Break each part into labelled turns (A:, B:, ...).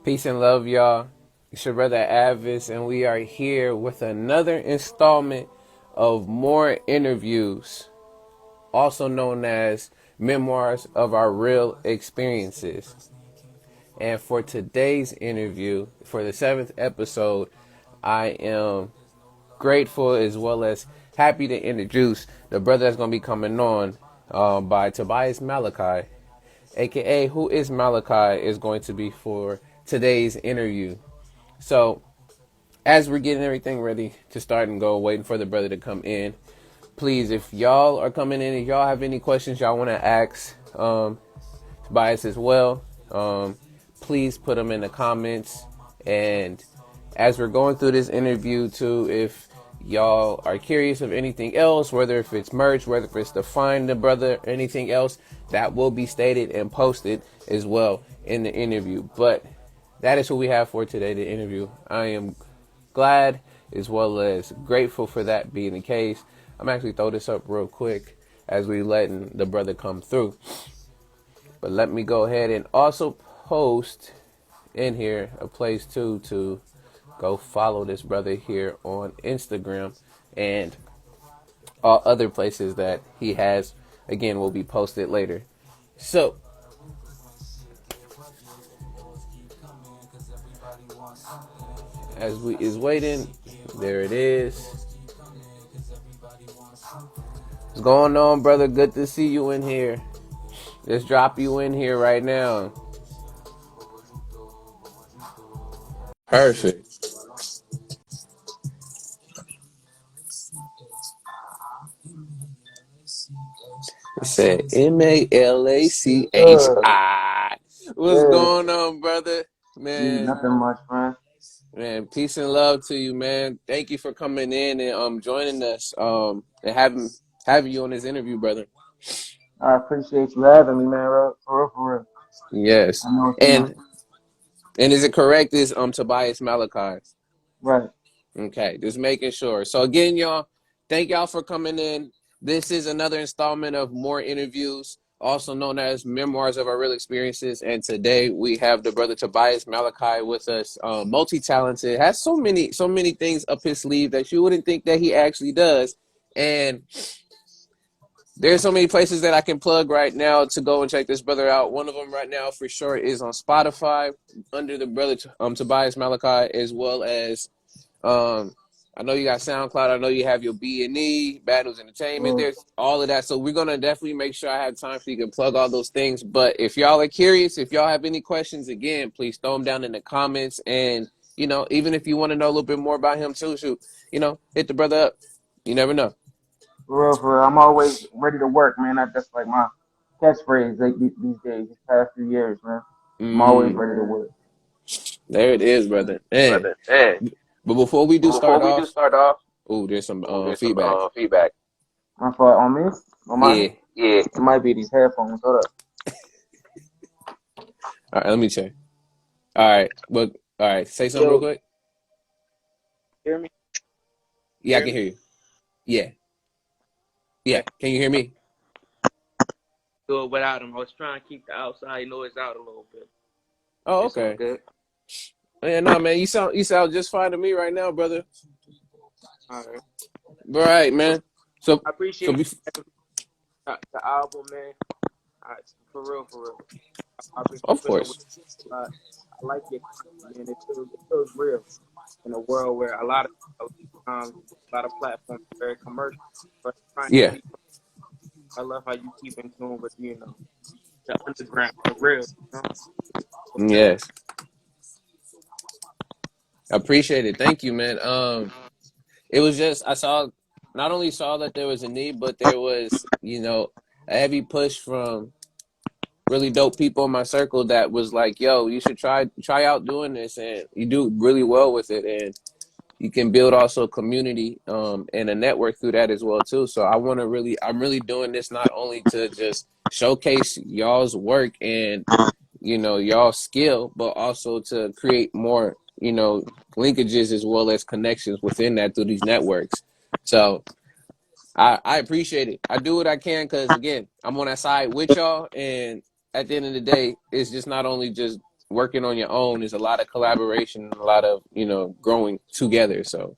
A: Peace and love, y'all. It's your brother A.D.V.I.S, and we are here with another installment of more interviews, also known as memoirs of our real experiences. And for today's interview, for the seventh episode, I am grateful as well as happy to introduce the brother that's going to be coming on by Tobias Malachi, aka Who is Malachi, is going to be for today's interview. So, as we're getting everything ready to start and go, waiting for the brother to come in, please, if y'all are coming in, if y'all have any questions y'all want to ask Tobias as well, please put them in the comments. And as we're going through this interview too, if y'all are curious of anything else, whether if it's merch, whether if it's to find the brother, anything else, that will be stated and posted as well in the interview. But that is what we have for today, the interview. I am glad as well as grateful for that being the case. I'm actually throw this up real quick as we letting the brother come through. But let me go ahead and also post in here a place too to go follow this brother here on Instagram and all other places that he has. Again, will be posted later. So, as we is waiting, there it is. What's going on, brother? Good to see you in here. Let's drop you in here right now. Perfect. It said Malachi. What's
B: Yeah,
A: going on, brother? Man,
B: nothing much, man.
A: man, peace and love to you, man. Thank you for coming in and joining us and having you on this interview, brother.
B: I appreciate you having me, man. For real.
A: Yes.
B: I know it's
A: And is it correct? Is Tobias Malachi?
B: right.
A: Okay, just making sure. So again, y'all, thank y'all for coming in. This is another installment of more interviews, also known as memoirs of our real experiences. And today we have the brother Tobias Malachi with us, multi-talented, has so many things up his sleeve that you wouldn't think that he actually does. And there's so many places that I can plug right now to go and check this brother out. One of them right now for sure is on Spotify under the brother Tobias Malachi, as well as I know you got SoundCloud. I know you have your B&E, Battles Entertainment.
B: Yeah,
A: There's all of that. So we're going to definitely make sure I have time for you to plug all those things. But if y'all are curious, if y'all have any questions, again, please throw them down in the comments. And, even if you want to know a little bit more about him too, hit the brother up. You never know.
B: for real. I'm always ready to work, man. That's like my catchphrase these days, these past few years, man. I'm always
A: Mm,
B: ready to work.
A: there it is, brother. Man.
B: Brother, hey,
A: But before we do
B: but before
A: start
B: we do
A: off,
B: start off,
A: oh, there's some
B: there's some
A: feedback.
B: feedback. My fault on me? On my
A: Yeah.
B: Yeah. It might be these headphones. Hold up.
A: All right, let me check. All right. Well, all right. Say something real
B: Yo,
A: quick.
B: hear me?
A: Yeah, I can hear you. Yeah. Yeah. Can you hear me?
C: Do it without him. I was trying to keep the outside noise out a little bit.
A: Oh,
C: It's all
A: okay.
C: good.
A: Yeah, no, man. You sound just fine to me right now, brother.
C: All right.
A: All right, man. So
C: I
A: so
C: appreciate
A: be,
C: the album, man. I, for real. I've been
A: of
C: keeping up with.
A: course.
C: I like your content, man. It feels real in a world where a lot of times a lot of platforms are very commercial. But trying to
A: Yeah.
C: keep. I love how you keep in tune with the underground, the real.
A: Yes. I appreciate it. Thank you, man. It was just I saw not only saw that there was a need, but there was, a heavy push from really dope people in my circle that was like, yo, you should try out doing this, and you do really well with it, and you can build also a community and a network through that as well too. So I'm really doing this not only to just showcase y'all's work and y'all skill, but also to create more linkages as well as connections within that through these networks. So I appreciate it. I do what I can because again, I'm on that side with y'all, and at the end of the day, it's just not only just working on your own is a lot of collaboration, a lot of, growing together. So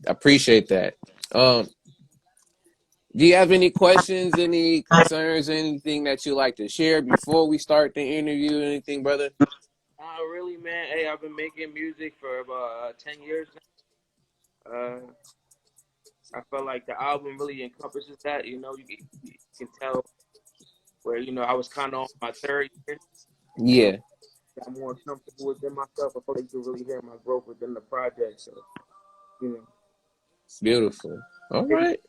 A: I appreciate that. Do you have any questions, any concerns, anything that you like to share before we start the interview? Anything, brother?
C: Really, man. Hey, I've been making music for about 10 years now. I felt like the album really encompasses that. You can tell where, I was kind of on my third year.
A: Yeah,
C: Got more comfortable within myself. I feel like you can really hear my growth within the project. So, you know,
A: beautiful. All
C: maybe
A: right.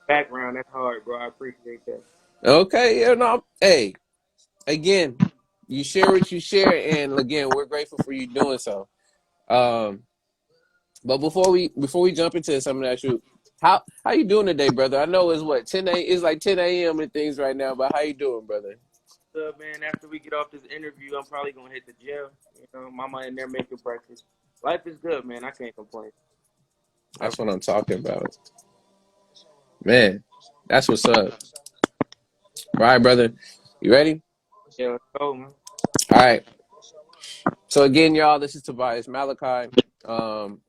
C: background, that's hard, bro. I appreciate that.
A: Okay. Yeah, no, hey, again, you share what you share, and again, we're grateful for you doing so. Um, but before we jump into something that you, how you doing today, brother? I know it's what 10 it's like 10 a.m. and things right now, but how you doing, brother?
C: Man, after we get off this interview, I'm probably going to hit the gym. Mama in there making breakfast. Life is good, man. I can't complain. I,
A: That's what I'm talking about, man. That's what's up. All right, brother. You ready?
C: yeah, let's go, man.
A: All right. So again, y'all, this is Tobias Malachi.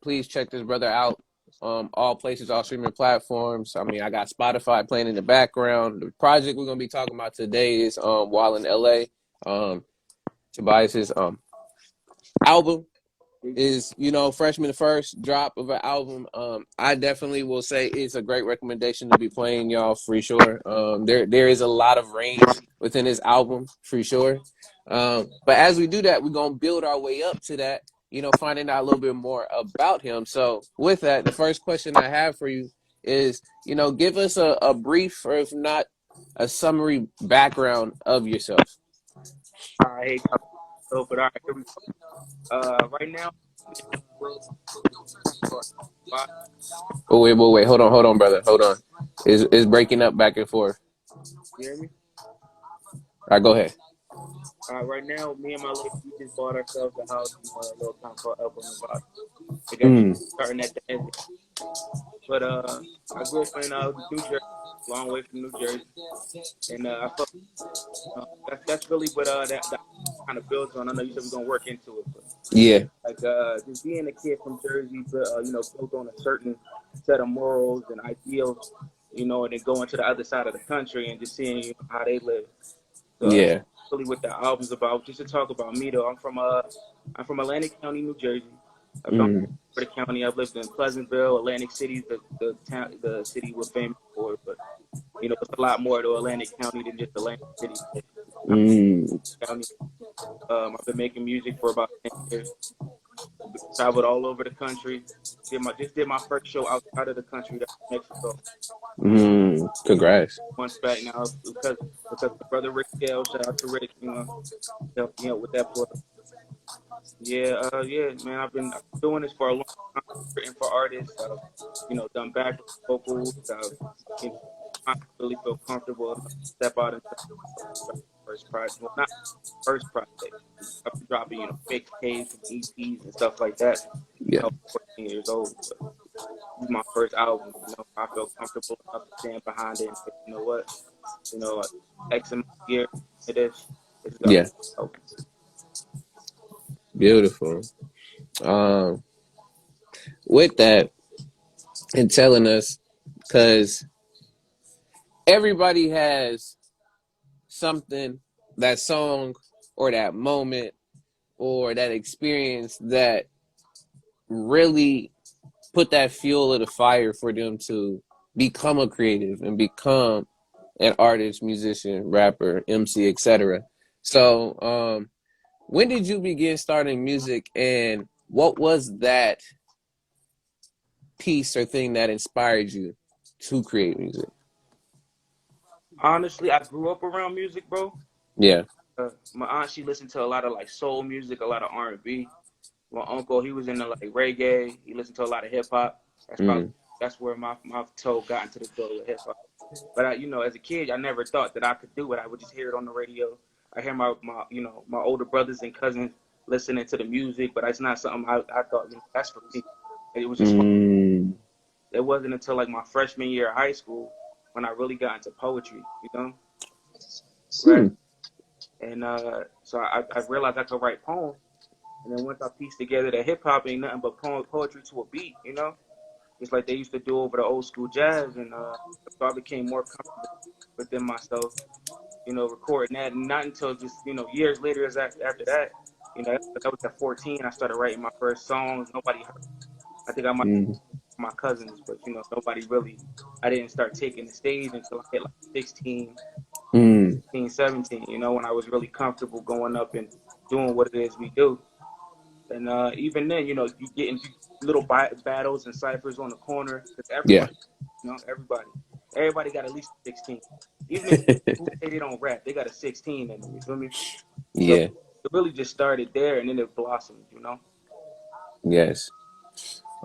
A: Please check this brother out. All places, all streaming platforms. I mean, I got Spotify playing in the background. The project we're gonna be talking about today is while in LA. Tobias's album is freshman first drop of an album. I definitely will say it's a great recommendation to be playing, y'all, for sure. There is a lot of range within his album for sure. But as we do that, we're gonna build our way up to that, finding out a little bit more about him. So with that, the first question I have for you is, give us a brief, or if not a summary background of yourself.
C: I hate talking so, but all right, here we go. Right now,
A: Oh wait, hold on, brother, hold on. Is breaking up back and forth.
C: you hear me?
A: All right, go ahead.
C: Right now, me and my lady, we just bought ourselves a house in a little town called Elko, Nevada. I guess
A: Mm,
C: starting at the end. But I grew up in New Jersey, a long way from New Jersey, and I felt that's really what that kind of builds on. I know you said we're gonna work into it, but
A: yeah,
C: like just being a kid from Jersey, built on a certain set of morals and ideals, and then going to the other side of the country and just seeing how they live. So that's
A: yeah.
C: really what the album's about. Just to talk about me though, I'm from Atlantic County, New Jersey. I've gone
A: Mm,
C: to the county. I've lived in Pleasantville, Atlantic City, the town, the city we're famous for. But it's a lot more to Atlantic County than just Atlantic City.
A: mm,
C: County. I've been making music for about 10 years. Traveled all over the country. Did my first show outside of the country, that's Mexico.
A: congrats.
C: Months back now because my brother Rick Gale, shout out to Rick, helped me out with that. But yeah, man, I've been doing this for a long time, written for artists. I've done backup vocals. I've you know I really feel comfortable enough to step out and first project. Well, not first project. I've been dropping mixtapes and EPs and stuff like that.
A: Yeah,
C: 14 years old. But this is my first album. I feel comfortable enough to stand behind it and say, you know what, X amount of years it is. This is our
A: yeah.
C: album.
A: Beautiful. Um, with that and telling us, because everybody has something, that song or that moment or that experience that really put that fuel of the fire for them to become a creative and become an artist, musician, rapper, MC, etc. So, when did you begin starting music, and what was that piece or thing that inspired you to create music?
C: Honestly, I grew up around music, bro.
A: Yeah.
C: My aunt, she listened to a lot of like soul music, a lot of R&B. My uncle, he was into like reggae. He listened to a lot of hip hop.
A: Mm,
C: That's where my toe got into the door with hip hop. But as a kid, I never thought that I could do it. I would just hear it on the radio. I hear my older brothers and cousins listening to the music, but it's not something I thought that's for me. It was just fun.
A: mm,
C: It wasn't until like my freshman year of high school when I really got into poetry.
A: hmm.
C: And so I realized I could write poems. And then once I pieced together that hip hop ain't nothing but poetry to a beat, you know, just like they used to do over the old school jazz. And so I became more comfortable within myself, you know, recording that. And not until just, you know, years later, as after that, you know, that was at 14. I started writing my first songs. Nobody heard. I think I might
A: Mm.
C: my cousins, but you know, nobody really. I didn't start taking the stage until I hit like 16,
A: Mm.
C: 17. You know, when I was really comfortable going up and doing what it is we do. And even then, you know, you get into little battles and ciphers on the corner because
A: Yeah.
C: everybody, you know, everybody got at least 16. Even if who say they don't rap, they got a 16 in them. You feel me? So
A: Yeah.
C: it really just started there, and then it blossomed. You know.
A: Yes.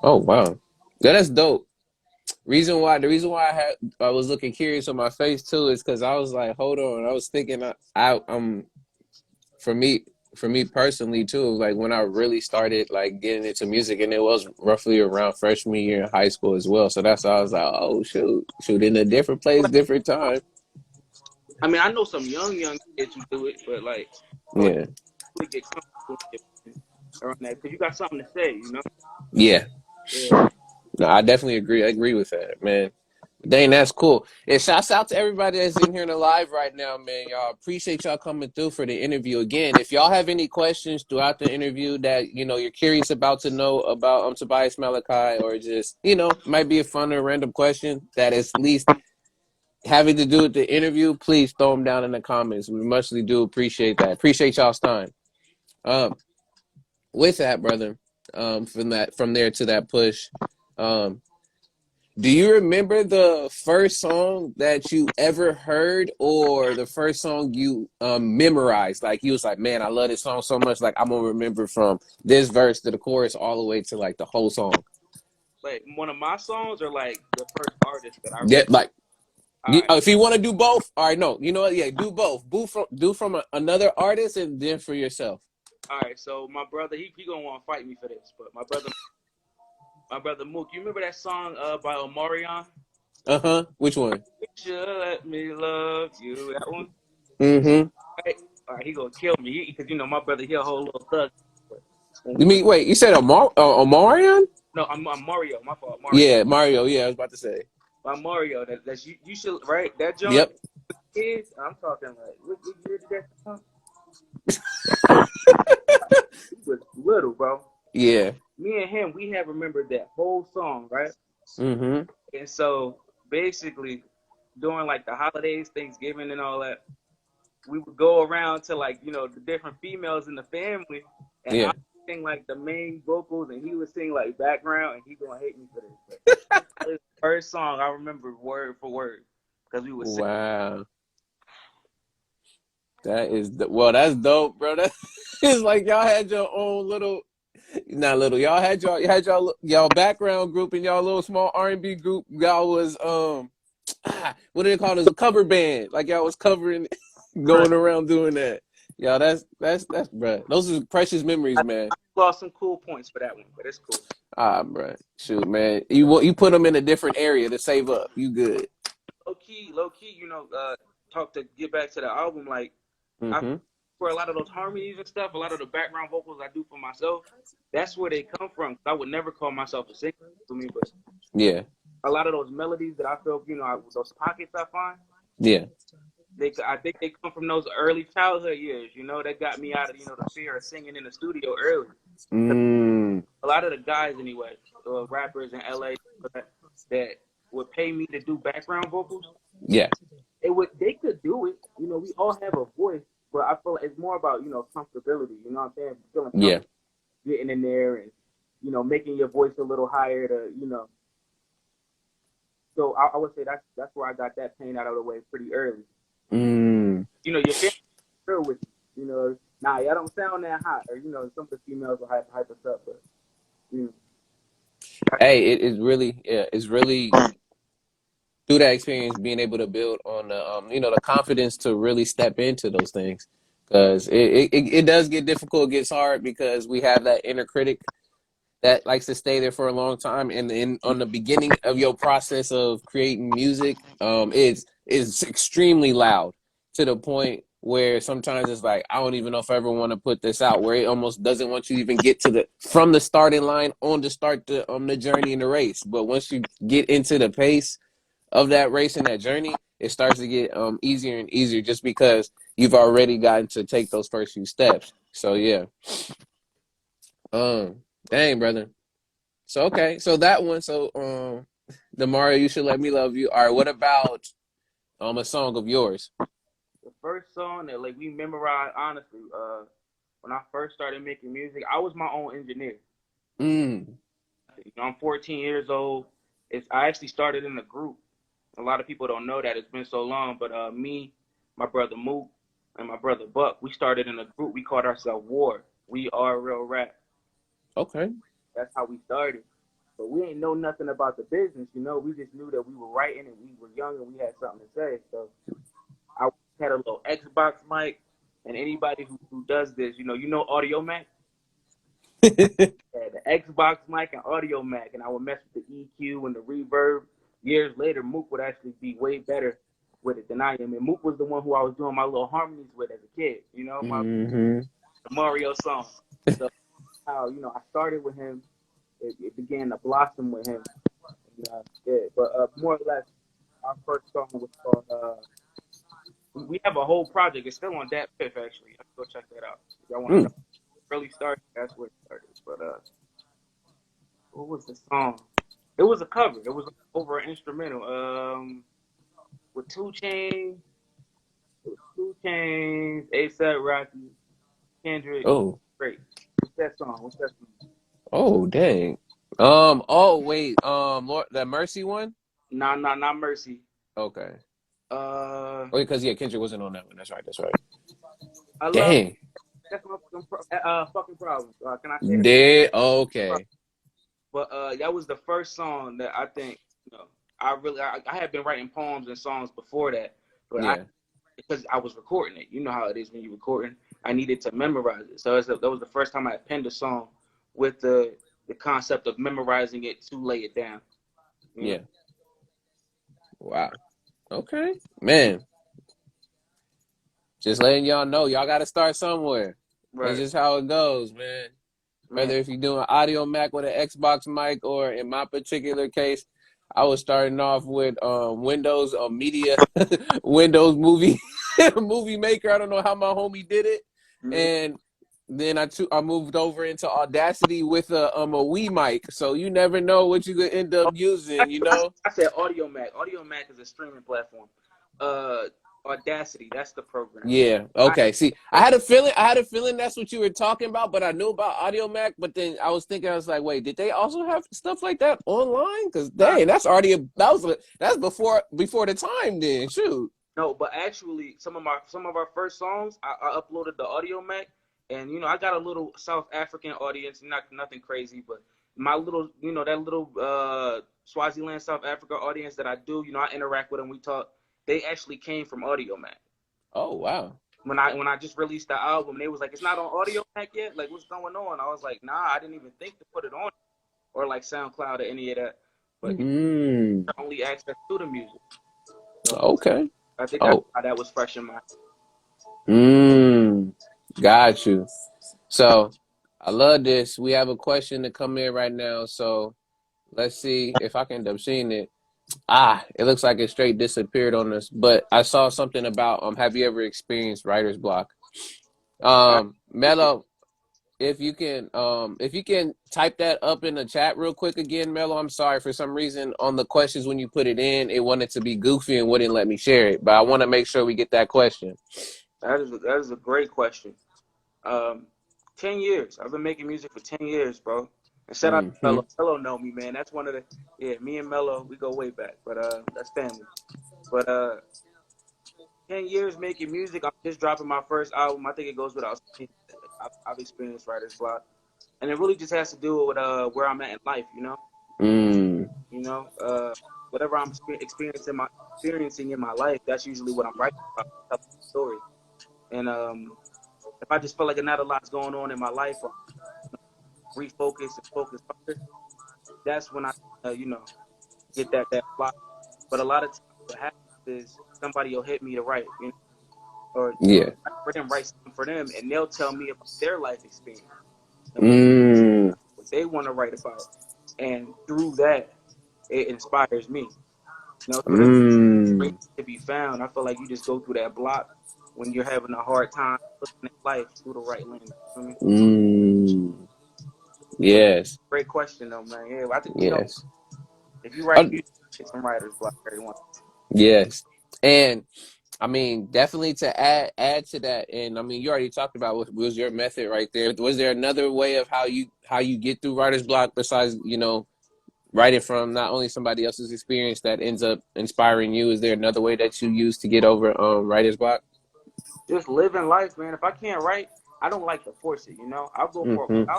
A: Oh wow. Yeah, that's dope. The reason why I was looking curious on my face too is because I was like, hold on. I was thinking for me for me personally too, like when I really started like getting into music, and it was roughly around freshman year in high school as well. So that's why I was like, oh shoot in a different place, different time.
C: I mean, I know some young kids who do it, but like, so
A: Yeah.
C: really get comfortable around that because you got something to say, you know.
A: Yeah.
C: Yeah.
A: No, I definitely agree. I agree with that, man. Dang, that's cool. And shouts out to everybody that's in here in the live right now, man. Y'all appreciate y'all coming through for the interview. Again, if y'all have any questions throughout the interview that you're curious about to know about Tobias Malachi, or just might be a fun or random question that is at least having to do with the interview, please throw them down in the comments. We muchly do appreciate that. Appreciate y'all's time. Um, with that, brother, from there to that push, um, do you remember the first song that you ever heard, or the first song you memorized? Like you was like, man, I love this song so much. Like I'm gonna remember from this verse to the chorus all the way to like the whole song.
C: Like one of my songs or like the first artist that I
A: Yeah,
C: really.
A: like
C: All right,
A: if you want to do both, all right. No, you know what? Yeah, do both. Do from another artist and then for yourself.
C: all right. So my brother, he gonna want to fight me for this, but my brother Mook, you remember that song by M.O.O.R.E?
A: Which one?
C: You should let me love you. That one,
A: Mm-hmm.
C: right? All right, he gonna kill me because you know my brother, he a whole little thug. But when
A: You
C: we was
A: mean wait? You said Omarion?
C: no, I'm Mario. My fault, Mario.
A: Yeah, Mario. Yeah, I was about to say.
C: By Mario, that's you should right that joint.
A: Yep.
C: Kids, I'm talking like what year did that come? He was little, bro.
A: Yeah.
C: Me and him, we have remembered that whole song, right?
A: Mm-hmm.
C: And so basically, during like the holidays, Thanksgiving, and all that, we would go around to like the different females in the family, and I
A: Yeah.
C: would sing like the main vocals, and he would sing like background, and he gonna hate me for this. But that was the first song I remember word for word because we would sing.
A: Wow. That's dope, bro. That it's like y'all had your own little, not little. Y'all background group and y'all little small R&B group. Y'all was what do they call it? As a cover band. Like y'all was covering,
C: Right.
A: going around doing that. Y'all, that's bro. Those are precious memories, man.
C: I lost some cool points for that one, but it's cool.
A: Bro. Shoot, man. You put them in a different area to save up. You good?
C: Low key, talk to get back to the album. Like I
A: Mm-hmm.
C: for a lot of those harmonies and stuff, a lot of the background vocals I do for myself, that's where they come from. I would never call myself a singer for me, but
A: Yeah.
C: a lot of those melodies that I feel, those pockets I find,
A: Yeah.
C: I think they come from those early childhood years. That got me out of the fear of singing in the studio early.
A: Mm.
C: A lot of the guys, anyway, rappers in LA that would pay me to do background vocals,
A: Yeah.
C: they could do it. We all have a voice, but I feel like it's more about comfortability. You know what I'm saying? Feeling
A: Yeah.
C: comfortable getting in there and making your voice a little higher to So I would say that's where I got that pain out of the way pretty early.
A: Mm.
C: Your family real with you. Nah, y'all don't sound that hot, or some of the females will hype us up, but you know,
A: Hey, it's really through that experience being able to build on the confidence to really step into those things, because it does get difficult, it gets hard because we have that inner critic that likes to stay there for a long time, and in on the beginning of your process of creating music, it's extremely loud to the point where sometimes it's like I don't even know if I ever want to put this out, where it almost doesn't want you to even get to the from the starting line on to start the journey in the race. But once you get into the pace of that race and that journey, it starts to get easier and easier just because you've already gotten to take those first few steps. So yeah. Um dang brother. So okay, so that one, so the Mario You Should Let Me Love You. All right, what about a song of yours?
C: The first song that like we memorized, honestly, when I first started making music, I was my own engineer.
A: Mm.
C: I'm 14 years old. I actually started in a group. A lot of people don't know that it's been so long, but me, my brother Mook, and my brother Buck, we started in a group. We called ourselves War. We are real rap.
A: Okay.
C: That's how we started. But we ain't know nothing about the business, you know. We just knew that we were writing and we were young and we had something to say. So I had a little Xbox mic, and anybody who does this, you know Audio Mac. Yeah, the Xbox mic and Audio Mac, and I would mess with the EQ and the reverb. Years later, Mook would actually be way better with it than I am. And Mook was the one who I was doing my little harmonies with as a kid, my
A: Mm-hmm.
C: Mario song. So how I started with him, it began to blossom with him. And, yeah, but more or less, our first song was called. We have a whole project. It's still on that fifth actually. You have to go check that out. If y'all want to know,
A: Mm.
C: really started. That's where it started. But what was the song? It was a cover. It was over an instrumental. With 2 Chainz, it was 2 Chainz, A$AP Rocky, Kendrick,
A: Oh.
C: Drake. What's that song? What's that song?
A: Oh, dang. Oh wait. Lord, that Mercy one?
C: Nah, nah, not Mercy.
A: Okay.
C: Uh,
A: Oh, because yeah, Kendrick wasn't on that one. That's right. That's right.
C: I love.
A: Dang.
C: That's my fucking problem. Can I say that?
A: Did okay.
C: But that was the first song that I think I had been writing poems and songs before that, but
A: Yeah.
C: because I was recording it. You know how it is when you're recording. I needed to memorize it, so that was the first time I penned a song with the concept of memorizing it to lay it down. You know,
A: Yeah. Wow. Okay. Man, just letting y'all know, y'all got to start somewhere. That's
C: right,
A: just how it goes, man.
C: man.
A: Whether if you're doing audio Mac with an Xbox mic, or in my particular case, I was starting off with Windows Media, Windows Movie Movie Maker. I don't know how my homie did it,
C: Mm-hmm.
A: and then I moved over into Audacity with a Wii mic. So you never know what you could end up
C: Oh,
A: using, you know.
C: I said Audio Mac. Audio Mac is a streaming platform. Uh, Audacity, that's the program.
A: Yeah.
C: I
A: Okay. See, I had a feeling. I had a feeling that's what you were talking about, but I knew about Audio Mac. But then I was thinking, I was like, wait, did they also have stuff like that online? Because
C: uh,
A: dang, that's before the time. Then shoot.
C: No, but actually, some of our first songs, I uploaded the Audio Mac, and I got a little South African audience, not nothing crazy, but my little, that little Swaziland, South Africa audience that I do, I interact with them, we talk. They actually came from Audio Mac.
A: Oh wow.
C: When I just released the album, they was like, "It's not on Audio Mac yet. Like, what's going on?" I was like, "Nah, I didn't even think to put it on or like SoundCloud or any of that." But
A: Mm.
C: only access to the music, so
A: Okay.
C: I think that's
A: Oh.
C: why that was fresh in my.
A: Mm. Got you. So I love this. We have a question to come in right now. So let's see if I can end up seeing it. It looks like it straight disappeared on us. But I saw something about have you ever experienced writer's block?
C: I appreciate
A: Mello, if you can type that up in the chat real quick again, Mello. I'm sorry for some reason on the questions when you put it in, it wanted to be goofy and wouldn't let me share it. But I want to make sure we get that question.
C: that is a great question. Um, 10 years. I've been making music for 10 years, bro. And shout out to
A: Mm-hmm.
C: Mello. Mello know me, man. That's one of the Me and Mello, we go way back. But that's family. But 10 years making music. I'm just dropping my first album. I think it goes without saying. I've experienced writer's block, and it really just has to do with where I'm at in life.
A: Mm.
C: You know, whatever I'm experiencing in my life. That's usually what I'm writing about. Telling a story. And if I just feel like not a lot's going on in my life, or refocus and focus harder, that's when I, get that block. But a lot of times, what happens is somebody will hit me to write. or
A: Yeah.
C: for them, write something for them, and they'll tell me about their life experience and
A: Mm.
C: what they want to write about, and through that, it inspires me. You know, so there's great
A: Mm.
C: to be found. I feel like you just go through that block when you're having a hard time looking at life through the right lens. You know what I mean?
A: Mm.
C: But
A: Yes.
C: great question though, man. Yeah, I think
A: Yes.
C: if you write
A: Uh,
C: music, get some writer's block everyone.
A: yes. And I mean, definitely to add to that, and I mean, you already talked about what was your method right there. Was there another way of how you get through writer's block besides writing from not only somebody else's experience that ends up inspiring you? Is there another way that you use to get over writer's block?
C: Just living life, man. If I can't write, I don't like to force it. I'll go for
A: Mm-hmm.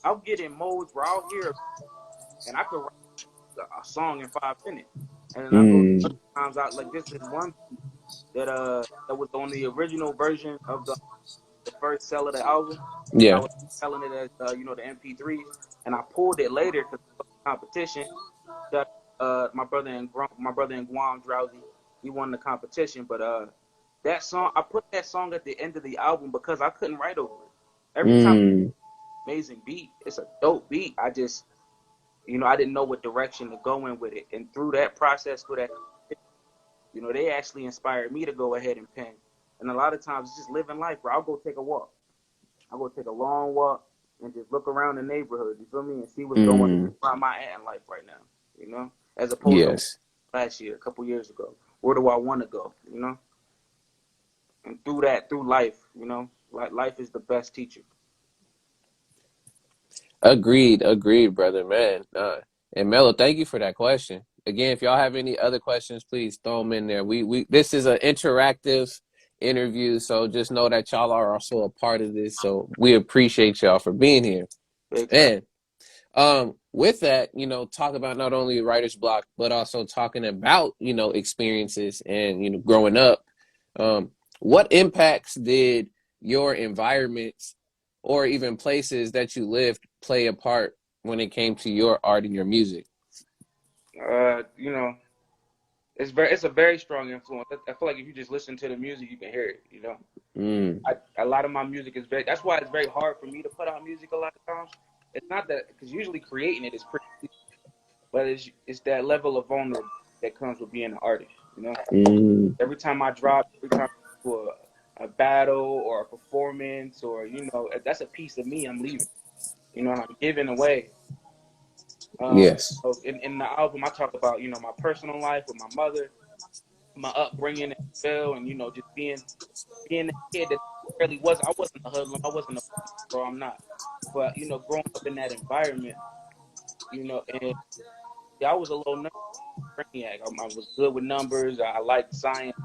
C: I'll get in modes where I'll hear and I could write a song in 5 minutes, and then I'll go
A: Mm.
C: other times out like this is one that was on the original version of the first sell of the album. I
A: Yeah.
C: was selling it as the MP3s, and I pulled it later because competition. That my brother in Guam, Drowsy, he won the competition. But that song, I put that song at the end of the album because I couldn't write over it. Every time,
A: Mm.
C: amazing beat, it's a dope beat. I just I didn't know what direction to go in with it, and through that process, through that they actually inspired me to go ahead and pen. And a lot of times, it's just living life, bro. I'll go take a walk. I'll go take a long walk and just look around the neighborhood. You feel me? And see what's going
A: Mm.
C: on around my at in life right now. As opposed to
A: Yes.
C: last year, a couple years ago. Where do I want to go? And through that, through life, like life is the best teacher.
A: Agreed, brother, man. And Mello, thank you for that question. Again, if y'all have any other questions, please throw them in there. We this is an interactive interview, so just know that y'all are also a part of this. So we appreciate y'all for being here.
C: Big fact.
A: And with that, talk about not only writer's block, but also talking about, experiences and, growing up. What impacts did your environments or even places that you lived play a part when it came to your art and your music?
C: Uh, you know, it's a very strong influence. I feel like if you just listen to the music, you can hear it.
A: Mm,
C: A lot of my music is very. That's why it's very hard for me to put out music a lot of times. It's not that because usually creating it is pretty, but it's that level of vulnerability that comes with being an artist.
A: mm,
C: Every time I drop, every time I do a battle or a performance, or that's a piece of me I'm leaving. And I'm giving away.
A: yes.
C: So in the album, I talk about my personal life with my mother, my upbringing as well, and just being a kid that really was. I wasn't a hoodlum. I wasn't a bro. I'm not. But growing up in that environment, and yeah, I was a little brainiac. I was good with numbers. I liked science.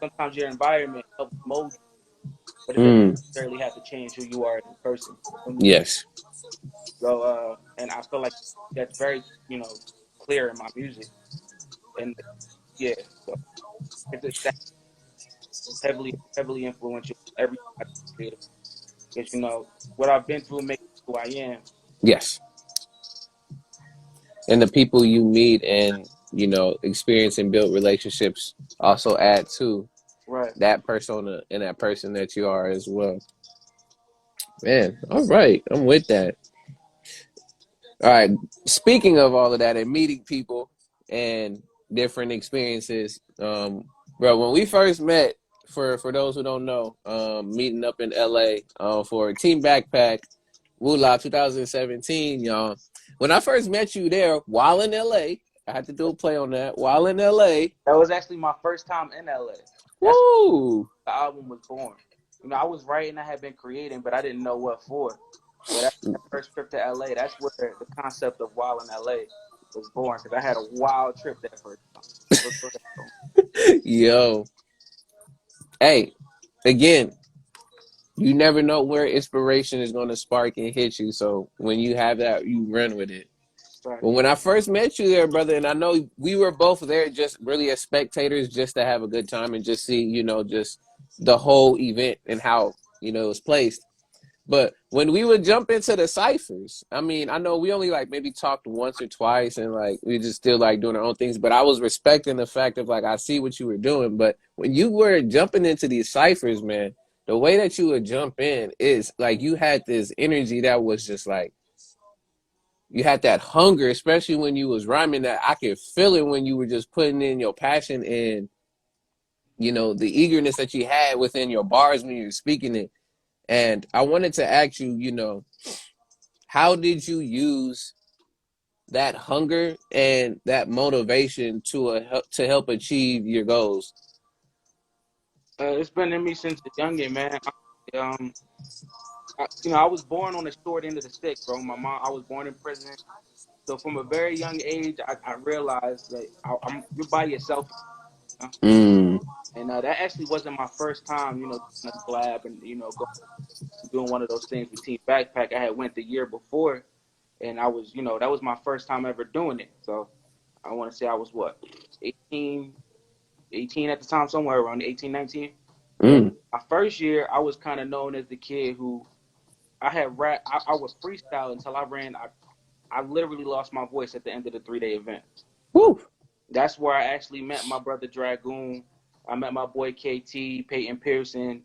C: Sometimes your environment helps mold you, but it doesn't
A: Mm,
C: necessarily have to change who you are as a person. You know what I mean?
A: yes.
C: So, and I feel like that's very, clear in my music. And yeah, so that's heavily, heavily influential every time I create it. Because, what I've been through makes me who I am.
A: Yes. And the people you meet and, experience and build relationships also add to
C: Right.
A: that persona and that person that you are as well. Man, all right. I'm with that. All right. Speaking of all of that and meeting people and different experiences, bro, when we first met, for those who don't know, meeting up in LA for Team Backpack, Wula 2017, y'all. When I first met you there while in LA, I had to do a play on that. While in LA,
C: That was actually my first time in LA. That's
A: woo!
C: when the album was born. I was writing, I had been creating, but I didn't know what for. So that first trip to LA, that's where the concept of Wild in LA was born. Because I had a wild trip that first time. But go ahead, bro.
A: Yo, hey, again, you never know where inspiration is going to spark and hit you. So when you have that, you run with it.
C: Right.
A: But when I first met you there, brother, and I know we were both there just really as spectators, just to have a good time and just see, just the whole event and how, it was placed. But when we would jump into the ciphers, I mean, I know we only like maybe talked once or twice and like we just still like doing our own things, but I was respecting the fact of like I see what you were doing. But when you were jumping into these ciphers, man, the way that you would jump in is like you had this energy that was just like you had that hunger, especially when you was rhyming, that I could feel it when you were just putting in your passion and you know the eagerness that you had within your bars when you were speaking it. And I wanted to ask you, you know, how did you use that hunger and that motivation to help achieve your goals?
C: It's been in me since a youngin, man. I was born on the short end of the stick, bro. I was born in prison. So from a very young age, I realized that you're by yourself, you know?
A: Mm,
C: And that actually wasn't my first time, doing a collab and doing one of those things with Team Backpack. I had went the year before, and I was, that was my first time ever doing it. So I want to say I was what, 18, 18 at the time, somewhere around 18, 19. And
A: mm.
C: my first year, I was kind of known as the kid who I had rap. I would freestyle until I ran. I literally lost my voice at the end of the 3-day event.
A: Woo.
C: That's where I actually met my brother Dragoon. I met my boy KT, Peyton Pearson.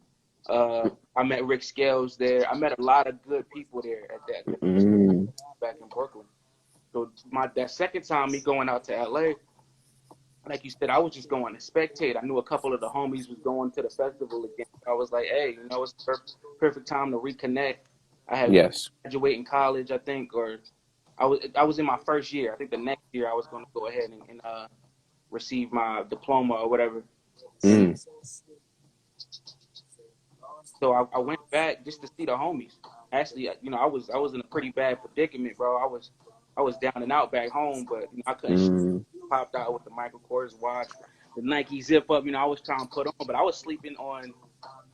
C: I met Rick Scales there. I met a lot of good people there at that first
A: Mm,
C: back in Brooklyn. So that second time me going out to LA, like you said, I was just going to spectate. I knew a couple of the homies was going to the festival again. I was like, hey, it's the perfect time to reconnect. I had
A: yes.
C: graduated college, I think, or I was in my first year. I think the next year I was going to go ahead and receive my diploma or whatever. And
A: Mm,
C: so I went back just to see the homies. Actually, I was in a pretty bad predicament, bro. I was down and out back home, but I couldn't.
A: mm,
C: Popped out with the Michael Kors watch, the Nike zip up. I was trying to put on, but I was sleeping on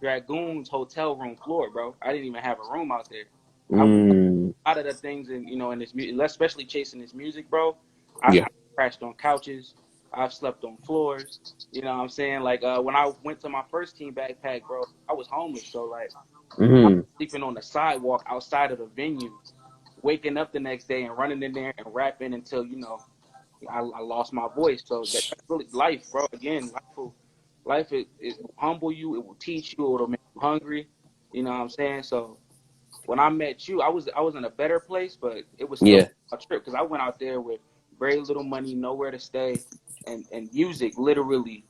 C: Dragoon's hotel room floor, bro. I didn't even have a room out there. I
A: mm.
C: A lot of the things in this music, especially chasing this music, bro. I
A: Yeah.
C: crashed on couches. I've slept on floors. You know what I'm saying? Like when I went to my first Team Backpack, bro, I was homeless. So like I was
A: Mm,
C: sleeping on the sidewalk outside of the venue, waking up the next day and running in there and rapping until I lost my voice. So that's really life, bro. Again, it will humble you. It will teach you. It'll make you hungry. You know what I'm saying? So when I met you, I was in a better place, but it was still
A: yeah.
C: a trip because I went out there with very little money, nowhere to stay, and music literally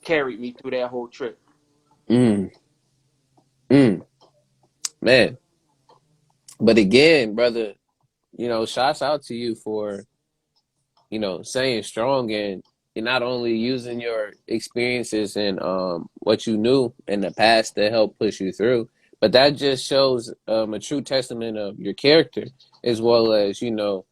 C: carried me through that whole trip.
A: Mm, mm. Man. But again, brother, you know, shouts out to you for, you know, staying strong and you're not only using your experiences and what you knew in the past to help push you through, but that just shows a true testament of your character as well as, you know,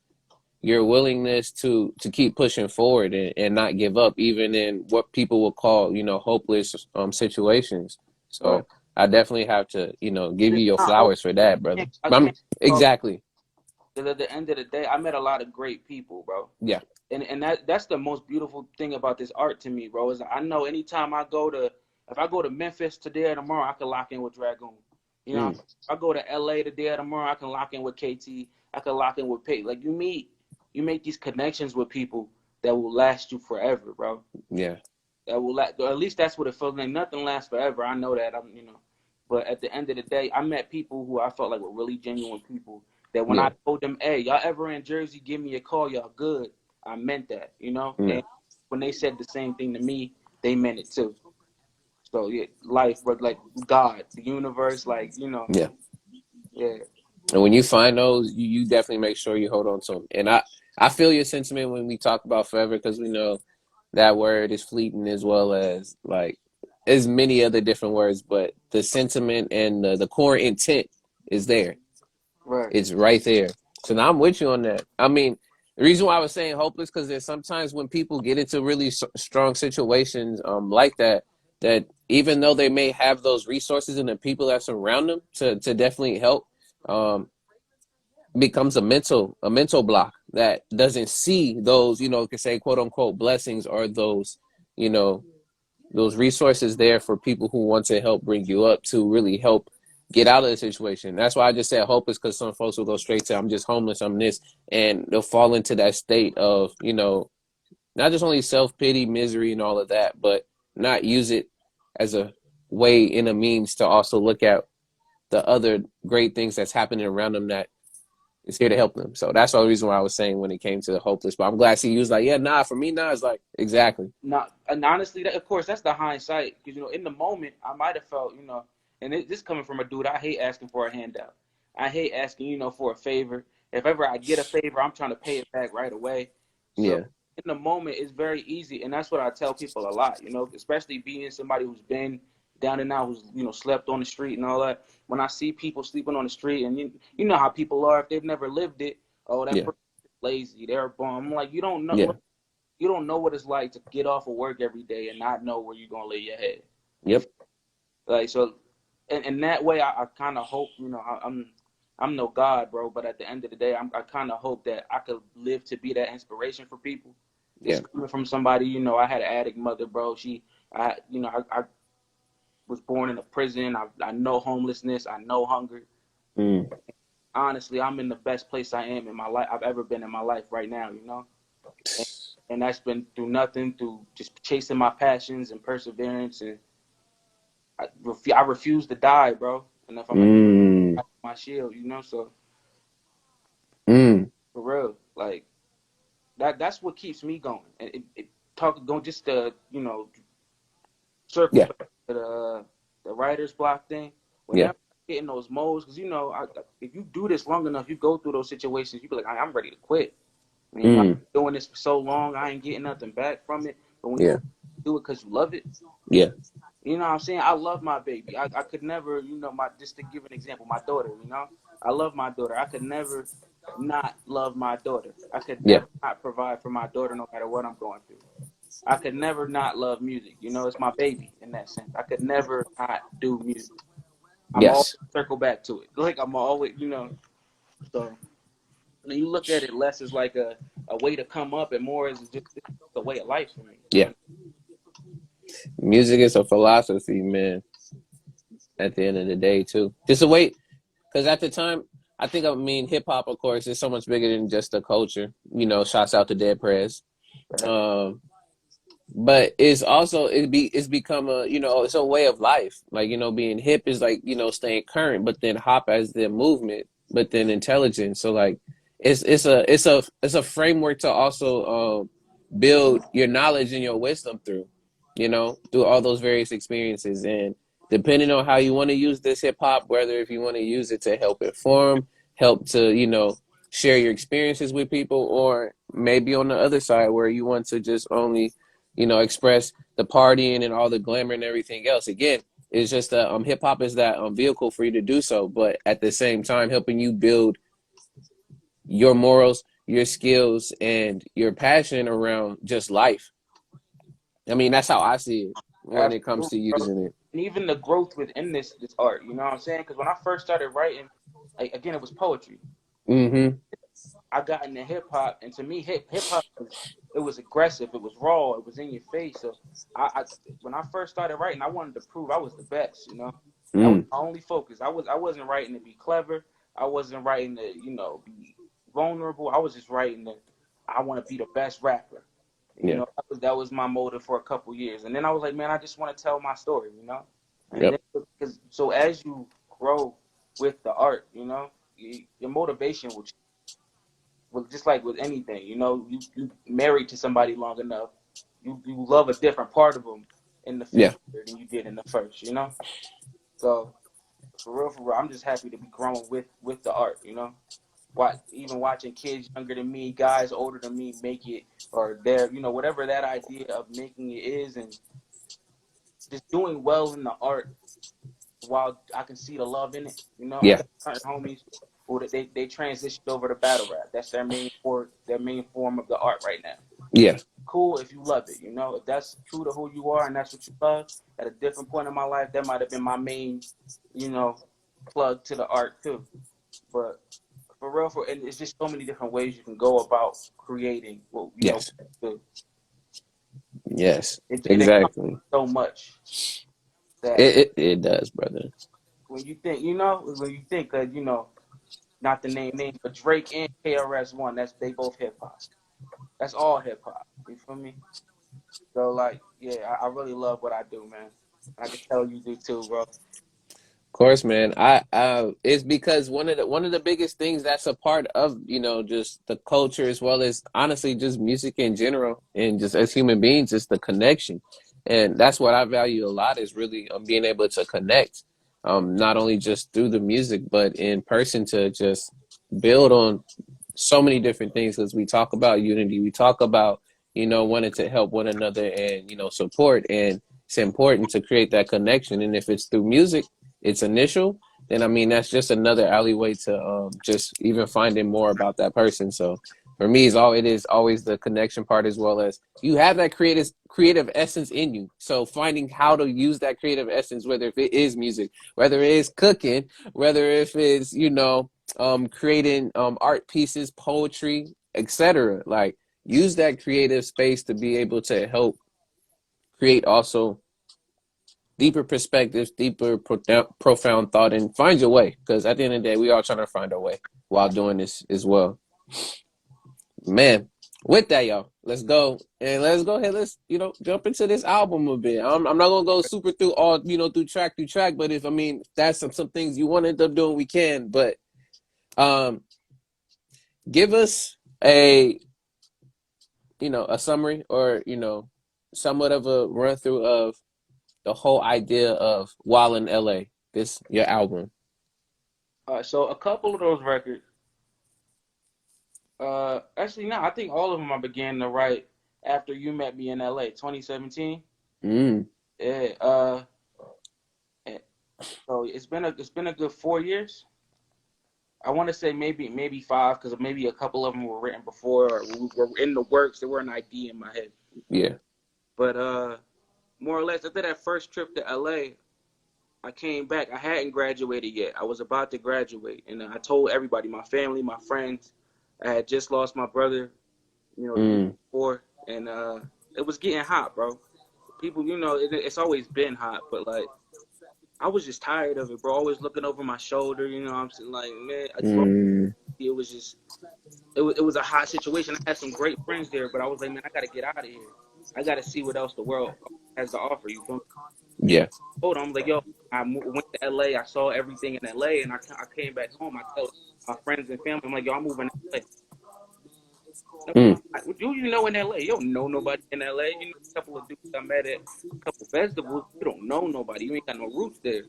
A: your willingness to keep pushing forward and not give up even in what people will call, you know, hopeless situations.
C: Right.
A: So I definitely have to, you know, give you
C: It's
A: your
C: not hope.
A: flowers for that, brother.
C: I
A: I'm
C: can't talk
A: exactly.
C: because at the end of the day, I met a lot of great people, bro.
A: Yeah.
C: And that's the most beautiful thing about this art to me, bro. Is I know anytime if I go to Memphis today or tomorrow, I can lock in with Dragoon. You know,
A: Mm,
C: if I go to LA today or tomorrow, I can lock in with KT. I can lock in with Pate. Like you make these connections with people that will last you forever, bro.
A: yeah.
C: That will last, or at least that's what it feels like. Nothing lasts forever. I know that. But at the end of the day, I met people who I felt like were really genuine people. That when I
A: Yeah.
C: told them, "Hey, y'all ever in Jersey? Give me a call. Y'all good." I meant that,
A: Yeah.
C: And when they said the same thing to me, they meant it too. So yeah, life, but like God, the universe, like
A: Yeah.
C: yeah,
A: And when you find those, you definitely make sure you hold on to them. And I feel your sentiment when we talk about forever because we know that word is fleeting as well as like as many other different words, but the sentiment and the core intent is there.
C: right,
A: It's right there. So now I'm with you on that. I mean, the reason why I was saying hopeless because there's sometimes when people get into really strong situations like that, that even though they may have those resources and the people that surround them to definitely help, um, becomes a mental block that doesn't see those, you know, could say quote unquote blessings or those, you know, those resources there for people who want to help bring you up to really help get out of the situation. That's why I just said hopeless, because some folks will go straight to I'm just homeless, I'm this, and they'll fall into that state of, not just only self-pity, misery, and all of that, but not use it as a way in a means to also look at the other great things that's happening around them that is here to help them. So that's the reason why I was saying when it came to the hopeless. But I'm glad she was like, yeah, nah, for me, nah, it's like, exactly.
C: Not, and honestly, that, of course, that's the hindsight. Because in the moment, I might have felt, and this coming from a dude, I hate asking for a handout. I hate asking, for a favor. If ever I get a favor, I'm trying to pay it back right away. So
A: Yeah.
C: in the moment, it's very easy, and that's what I tell people a lot. Especially being somebody who's been down and out, who's slept on the street and all that. When I see people sleeping on the street, and you know how people are, if they've never lived it, oh, that
A: Yeah.
C: person's lazy, they're a bum. I'm like, you don't know.
A: Yeah.
C: You don't know what it's like to get off of work every day and not know where you're gonna lay your head. You
A: Yep.
C: feel like so, and that way, I kind of hope I'm no god, bro, but at the end of the day, I kind of hope that I could live to be that inspiration for people. This
A: Yeah.
C: coming from somebody, I had an addict mother, bro. I was born in a prison. I know homelessness. I know hunger.
A: Mm.
C: Honestly, I'm in the best place I am in my life I've ever been in my life right now. And, and that's been through nothing, through just chasing my passions and perseverance. And I refuse to die, bro. And if I'm gonna
A: Mm.
C: die, my shield, so
A: Mm.
C: for real, like that's what keeps me going. And going just to circle
A: Yeah.
C: back to the writer's block thing.
A: Yeah.
C: Whenever I get in those modes, because if you do this long enough, you go through those situations, you be like, I'm ready to quit. And, I've
A: Mm.
C: been doing this for so long, I ain't getting nothing back from it. But when you
A: Yeah.
C: do it because you love it,
A: Yeah.
C: you know what I'm saying? I love my baby. I could never, just to give an example, my daughter, I love my daughter. I could never not love my daughter. I could
A: Yeah.
C: never not provide for my daughter no matter what I'm going through. I could never not love music. It's my baby in that sense. I could never not do music. I'm always
A: Yes.
C: circle back to it. Like I'm always, so when you look at it less as like a way to come up and more as just a way of life for me.
A: Yeah. Music is a philosophy, man. At the end of the day, too, just a way. Because at the time, hip hop, of course, is so much bigger than just a culture. Shouts out to Dead Prez. Um, but it's become it's a way of life. Like, being hip is like, staying current, but then hop as the movement, but then intelligence. So like, it's a framework to also build your knowledge and your wisdom through all those various experiences. And depending on how you want to use this hip hop, whether if you want to use it to help inform, help to, share your experiences with people, or maybe on the other side where you want to just only, express the partying and all the glamour and everything else. Again, it's just that hip hop is that vehicle for you to do so, but at the same time helping you build your morals, your skills, and your passion around just life. I mean, that's how I see it when it comes
C: Absolutely,
A: to
C: bro.
A: using it.
C: And even the growth within this art, you know what I'm saying? Because when I first started writing, like again, it was poetry.
A: Mm-hmm.
C: I got into hip hop, and to me, hip hop was aggressive, it was raw, it was in your face. So I when I first started writing, I wanted to prove I was the best. That was
A: Mm.
C: my only focus. I wasn't writing to be clever. I wasn't writing to be vulnerable. I was just writing to I want to be the best rapper.
A: Yeah.
C: That was my motive for a couple years, and then I was like, man, I just want to tell my story. And
A: Yep.
C: then because so as you grow with the art, your motivation will well, just like with anything, you married to somebody long enough, you love a different part of them in the
A: Yeah.
C: fifth year than you did in the first. So for real, I'm just happy to be growing with the art. Even watching kids younger than me, guys older than me make it, or they're whatever that idea of making it is, and just doing well in the art while I can see the love in it. I
A: Yeah.
C: got certain homies who they transitioned over to battle rap. That's their main form of the art right now.
A: Yeah.
C: Cool if you love it. If that's true to who you are and that's what you love. At a different point in my life, that might have been my main, you know, plug to the art too. But for real, and it's just so many different ways you can go about creating. Well,
A: Yes.
C: the,
A: Yes.
C: it encompasses
A: Exactly.
C: so much that
A: It does, brother.
C: when you think, when you think of, not the name names, but Drake and KRS-One, they both hip hop. That's all hip hop. You feel me? So like, yeah, I really love what I do, man. I can tell you do too, bro.
A: Course, man. It's because one of the biggest things that's a part of, just the culture as well as honestly just music in general and just as human beings is the connection. And that's what I value a lot is really being able to connect, not only just through the music, but in person to just build on so many different things because we talk about unity, we talk about wanting to help one another and support, and it's important to create that connection. And if it's through music, it's initial, then I mean that's just another alleyway to just even finding more about that person. So for me, it is always the connection part as well as you have that creative essence in you. So finding how to use that creative essence, whether if it is music, whether it is cooking, whether if it's creating art pieces, poetry, etc. Like use that creative space to be able to help create also deeper perspectives, deeper profound thought, and find your way. Because at the end of the day, we all trying to find our way while doing this as well. Man, with that, y'all, let's go and let's go ahead. Let's jump into this album a bit. I'm not gonna go super through all through track, but if that's some things you want to end up doing, we can. But um, give us a summary or somewhat of a run through of the whole idea of While in LA, your album.
C: So a couple of those records, actually, no, I think all of them I began to write after You Met Me in LA, 2017.
A: Mm.
C: Yeah. So it's been a good 4 years. I want to say maybe five because maybe a couple of them were written before or were in the works. They were an idea in my head.
A: Yeah.
C: But more or less, after that first trip to LA, I came back. I hadn't graduated yet. I was about to graduate, and I told everybody, my family, my friends, I had just lost my brother, the week
A: Mm.
C: before, and it was getting hot, bro. People, it's always been hot, but like I was just tired of it, bro. Always looking over my shoulder, I'm saying, like, man,
A: Mm.
C: it was just it was a hot situation. I had some great friends there, but I was like, man, I gotta get out of here. I gotta see what else the world has to offer. You feel me?
A: Yeah.
C: Hold on, I'm like, yo, went to LA. I saw everything in LA, and I came back home. I tell my friends and family, I'm like, yo, I'm moving to LA.
A: Mm.
C: You know in LA, you don't know nobody in LA. A couple of dudes I met at a couple festivals. You don't know nobody. You ain't got no roots there.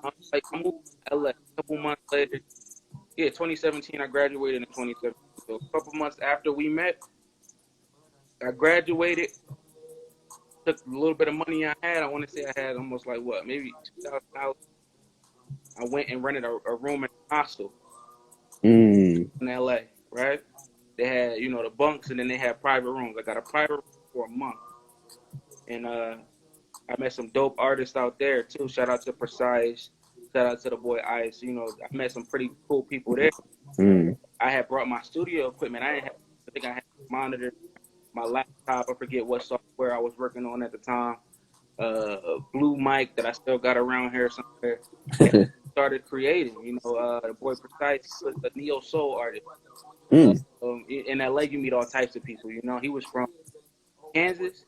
C: I'm like, I moved to LA. A couple months later, yeah, 2017. I graduated in 2017. So a couple months after we met, I graduated. Took a little bit of money I had. I want to say I had almost like what, maybe $2,000. I went and rented a room in a hostel
A: Mm.
C: in LA. Right? They had the bunks, and then they had private rooms. I got a private room for a month, and I met some dope artists out there too. Shout out to Precise. Shout out to the boy Ice. I met some pretty cool people there.
A: Mm.
C: I had brought my studio equipment. I think I had a monitor, my laptop. I forget what software I was working on at the time. Blue mic that I still got around here somewhere. And started creating. The boy Precise was a neo soul artist. Uh,
A: Mm.
C: in LA, you meet all types of people. He was from Kansas.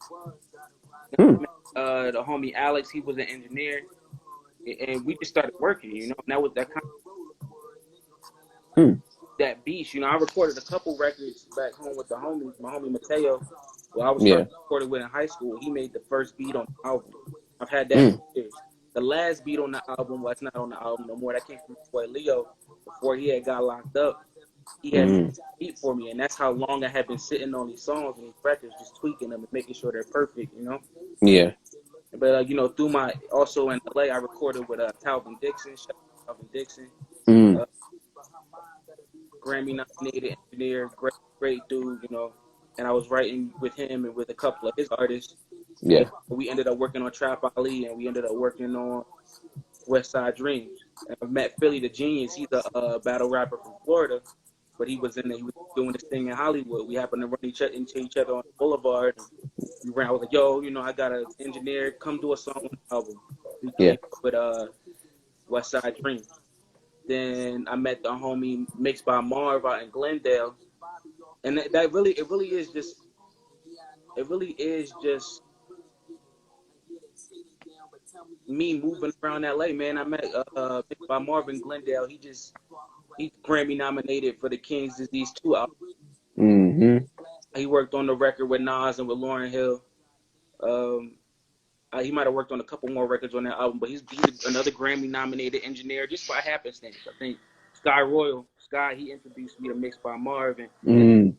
A: Mm.
C: The homie Alex, he was an engineer, and we just started working. And that was that kind of
A: Mm.
C: that beast. I recorded a couple records back home with the homies. My homie Mateo, well, I was starting
A: Yeah.
C: to record with in high school. He made the first beat on the album. I've had that for
A: Mm.
C: years. The last beat on the album was not on the album no more. That came from my boy Leo before he had got locked up. He had made
A: Mm.
C: a beat for me, and that's how long I had been sitting on these songs and these records, just tweaking them and making sure they're perfect.
A: Yeah.
C: But through my also in LA, I recorded with Talvin Dixon. Shout out to Talvin Dixon,
A: Mm.
C: uh, Grammy nominated engineer, great dude. And I was writing with him and with a couple of his artists, and
A: Yeah.
C: we ended up working on Trap Ali, and we ended up working on West Side Dreams. And I met Philly the Genius. He's a battle rapper from Florida, but he was doing this thing in Hollywood. We happened to run into each other on the Boulevard. And we ran. I was like, yo, I got an engineer. Come do a song on the album. He
A: Yeah.
C: came up with West Side Dream. Then I met the homie Mixed by Marv out in Glendale, and that really, it really is just me moving around LA, man. I met Mixed by Marv in Glendale. He's Grammy nominated for the King's Disease 2 album.
A: Mm-hmm.
C: He worked on the record with Nas and with Lauryn Hill. Um, he might have worked on a couple more records on that album, but he's another Grammy nominated engineer just by happenstance. I think Sky, he introduced me to Mixed by Marv, and
A: Mm.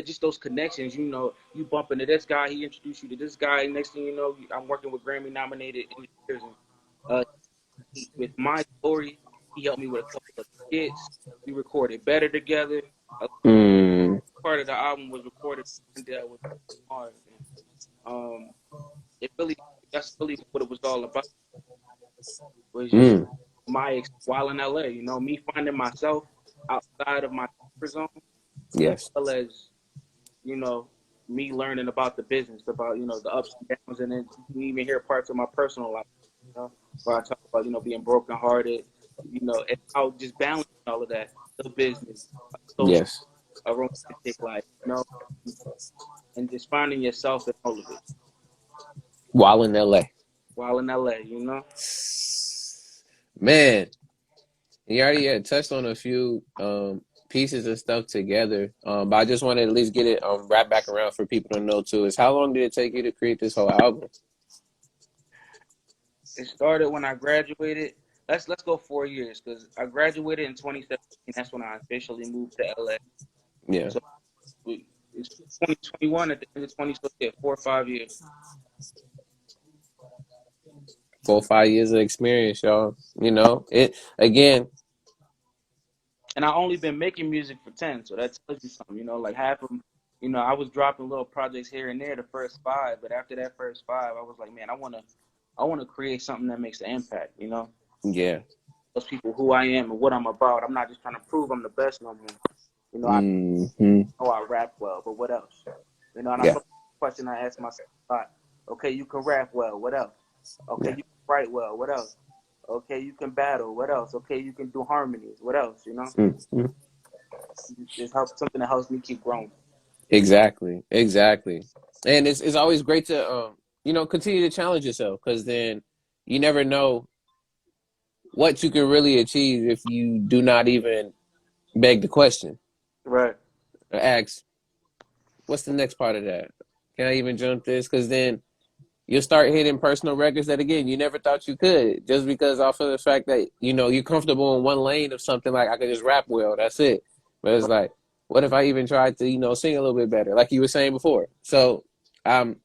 C: just those connections, you bump into this guy, he introduced you to this guy. Next thing you know, I'm working with Grammy nominated engineers. And with M.O.O.R.E, he helped me with a couple of skits. We recorded better together. A
A: Mm.
C: part of the album was recorded with Marv. And, it really, that's really what it was all about. Was just
A: Mm.
C: while in LA, me finding myself outside of my comfort zone, as
A: Yes.
C: well as you know, me learning about the business, about the ups and downs, and then you can even hear parts of my personal life, where I talk about being brokenhearted, and how just balancing all of that, the business, social,
A: Yes.
C: a romantic life, and just finding yourself in all of it
A: While in LA.
C: while in LA,
A: Man, you already had touched on a few pieces and stuff together. But I just wanted to at least get it wrapped back around for people to know too. Is how long did it take you to create this whole album?
C: It started when I graduated. Let's go 4 years because I graduated in 2017. That's when I officially moved to LA.
A: Yeah.
C: So it's 2021 at the end of 20. So yeah, 4 or 5 years.
A: 4 or 5 years of experience, y'all. It again.
C: And I only been making music for 10, so that tells you something. Like half of them. I was dropping little projects here and there the first five, but after that first five, I was like, man, I wanna create something that makes an impact.
A: Yeah.
C: Those people who I am and what I'm about. I'm not just trying to prove I'm the best no more. I
A: Mm-hmm.
C: know I rap well, but what else? And I
A: Yeah.
C: thought the question I asked myself a lot. Okay, you can rap well. What else? Okay,
A: Yeah.
C: you can write well. What else? Okay, you can battle. What else? Okay, you can do harmonies. What else?
A: Mm-hmm.
C: It's something that helps me keep growing.
A: Exactly. Exactly. And it's always great to continue to challenge yourself because then you never know what you can really achieve if you do not even beg the question
C: Right.
A: or ask, what's the next part of that? Can I even jump this? Because then you'll start hitting personal records that again you never thought you could, just because off of the fact that you're comfortable in one lane of something like I could just rap well, that's it. But it's
C: Right.
A: like, what if I even tried to sing a little bit better, like you were saying before? So um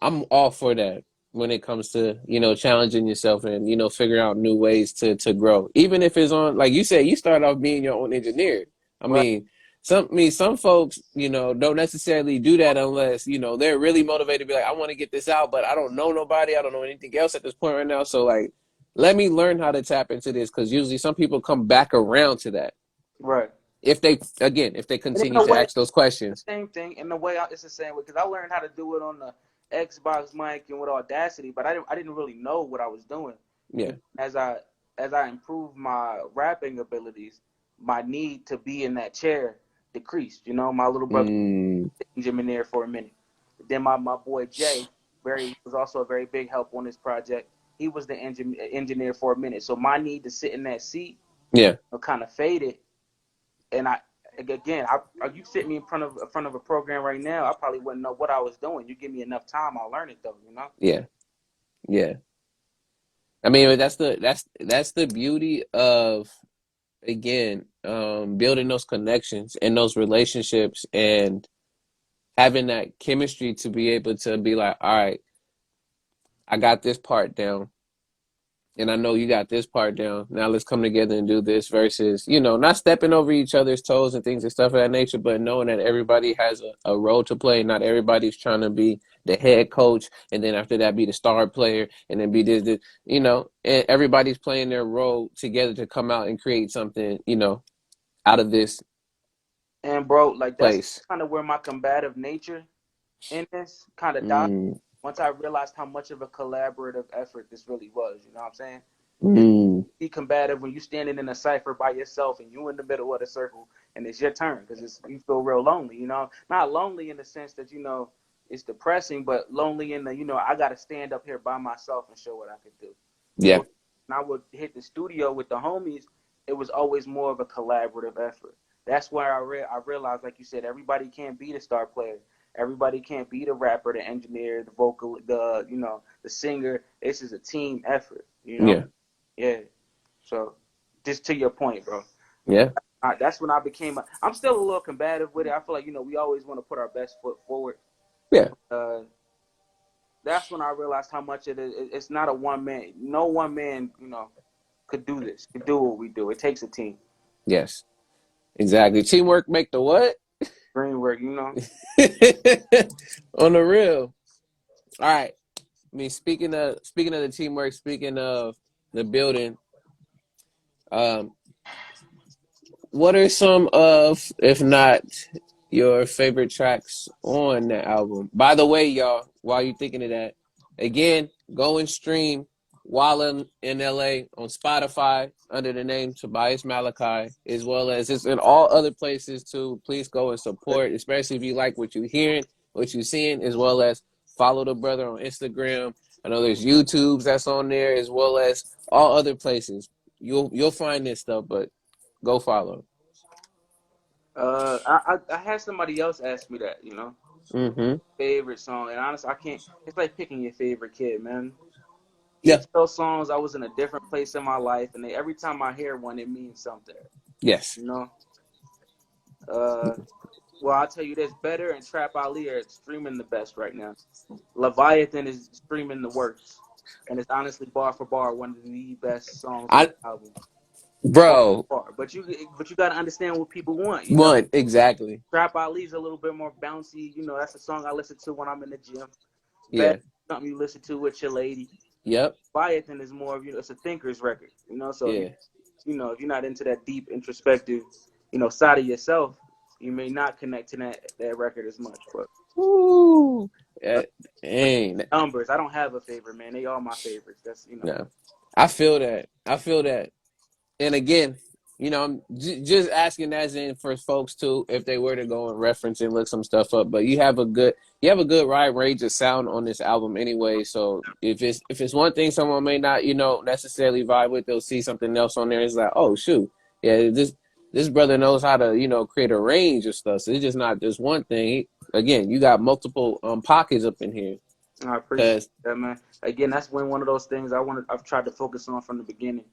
A: I'm all for that when it comes to challenging yourself and figuring out new ways to grow. Even if it's on, like you said, you start off being your own engineer. I
C: Right.
A: mean, some folks don't necessarily do that unless they're really motivated to be like, I want to get this out, but I don't know nobody, I don't know anything else at this point right now. So like, let me learn how to tap into this because usually some people come back around to that
C: Right.
A: if they
C: And in
A: continue
C: a
A: to
C: way,
A: ask those questions.
C: same thing. In a way, it's the same way because I learned how to do it on the Xbox mic and with Audacity, but I didn't really know what I was doing.
A: Yeah.
C: As I improved my rapping abilities, my need to be in that chair decreased. My little brother
A: Mm,
C: engineer for a minute. Then my boy Jay, was also a very big help on this project. He was the engineer for a minute. So my need to sit in that seat
A: yeah.
C: kind of faded. And you sit me in front of a program right now, I probably wouldn't know what I was doing. You give me enough time, I'll learn it though.
A: Yeah. Yeah. I mean, that's the beauty of again building those connections and those relationships and having that chemistry to be able to be like, all right, I got this part down, and I know you got this part down. Now let's come together and do this. Versus, not stepping over each other's toes and things and stuff of that nature, but knowing that everybody has a role to play. Not everybody's trying to be the head coach, and then after that be the star player, and then be this. And everybody's playing their role together to come out and create something, out of this
C: And bro, like that's
A: place.
C: kind of where my combative nature in this kind of died
A: Mm,
C: once I realized how much of a collaborative effort this really was. You know what I'm saying? It's
A: mm,
C: be combative when you're standing in a cipher by yourself and you in the middle of the circle and it's your turn because it's you feel real lonely. You know, not lonely in the sense that it's depressing, but lonely in the I got to stand up here by myself and show what I could do.
A: Yeah.
C: So when I would hit the studio with the homies, it was always more of a collaborative effort. That's where I realized, like you said, everybody can't be the star player. Everybody can't be the rapper, the engineer, the vocal, the singer. This is a team effort.
A: Yeah.
C: Yeah. So, just to your point, bro.
A: Yeah.
C: That's when I became. I'm still a little combative with it. I feel like we always want to put our best foot forward.
A: Yeah.
C: Uh, that's when I realized how much it is. It's not a one man. No one man, could do this. Could do what we do. It takes a team.
A: Yes. Exactly. Teamwork make the what?
C: Dream work.
A: On the real. All right. I mean, speaking of the teamwork, speaking of the building, um, what are some of, if not your favorite tracks on the album? By the way, y'all, while you're thinking of that, again, go and stream while in LA on Spotify under the name Tobias Malachi, as well as it's in all other places too. Please go and support, especially if you like what you're hearing, what you're seeing, as well as follow the brother on Instagram. I know there's YouTubes that's on there, as well as all other places. You'll find this stuff, but go follow.
C: I had somebody else ask me that.
A: Mm-hmm.
C: Favorite song, and honestly, I can't. It's like picking your favorite kid, man.
A: Yeah.
C: Each of those songs, I was in a different place in my life, and every time I hear one, it means something.
A: Yes.
C: You know. Uh, well, I'll tell you this: Better and Trap Ali are streaming the best right now. Leviathan is streaming the worst, and it's honestly bar for bar one of the best songs on
A: I
C: the album. Bar
A: bro,
C: for bar. But you got to understand what people want.
A: one exactly.
C: Trap Ali's a little bit more bouncy. That's a song I listen to when I'm in the gym. Better
A: Yeah.
C: something you listen to with your lady.
A: Yep.
C: Leviathan is more of it's a thinker's record. So
A: Yeah.
C: if you're not into that deep introspective, side of yourself, you may not connect to that record as much. But
A: Woo.
C: uh,
A: Dang.
C: numbers, I don't have a favorite, man. They all my favorites. That's
A: No. I feel that. I feel that. And again, I'm just asking as in for folks too, if they were to go and reference and look some stuff up. But you have a good wide range of sound on this album anyway. So if it's one thing someone may not, necessarily vibe with, they'll see something else on there. It's like, oh shoot, yeah, this brother knows how to, create a range of stuff. So it's just not just one thing. Again, you got multiple pockets up in here.
C: I appreciate
A: Cause
C: that, man. Again, that's one of those things I've tried to focus on from the beginning.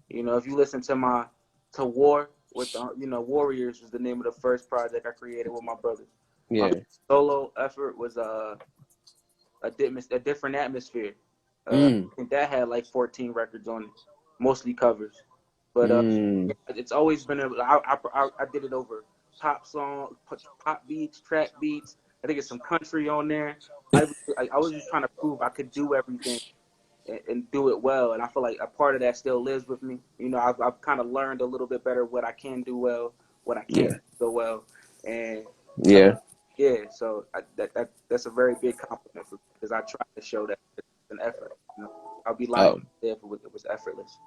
C: If you listen to War with Warriors was the name of the first project I created with my brothers. My
A: yeah.
C: solo effort was a different atmosphere.
A: Mm.
C: I think that had like 14 records on it, mostly covers. But
A: Mm.
C: it's always been I did it over pop song, pop beats, trap beats. I think it's some country on there. I was just trying to prove I could do everything and do it well. And I feel like a part of that still lives with me. I've kind of learned a little bit better what I can do well, what I can't
A: Yeah.
C: do so well, and uh,
A: Yeah.
C: yeah. So that's a very big compliment for me because I try to show that it's an effort. I'll be lying
A: Oh.
C: if it was effortless.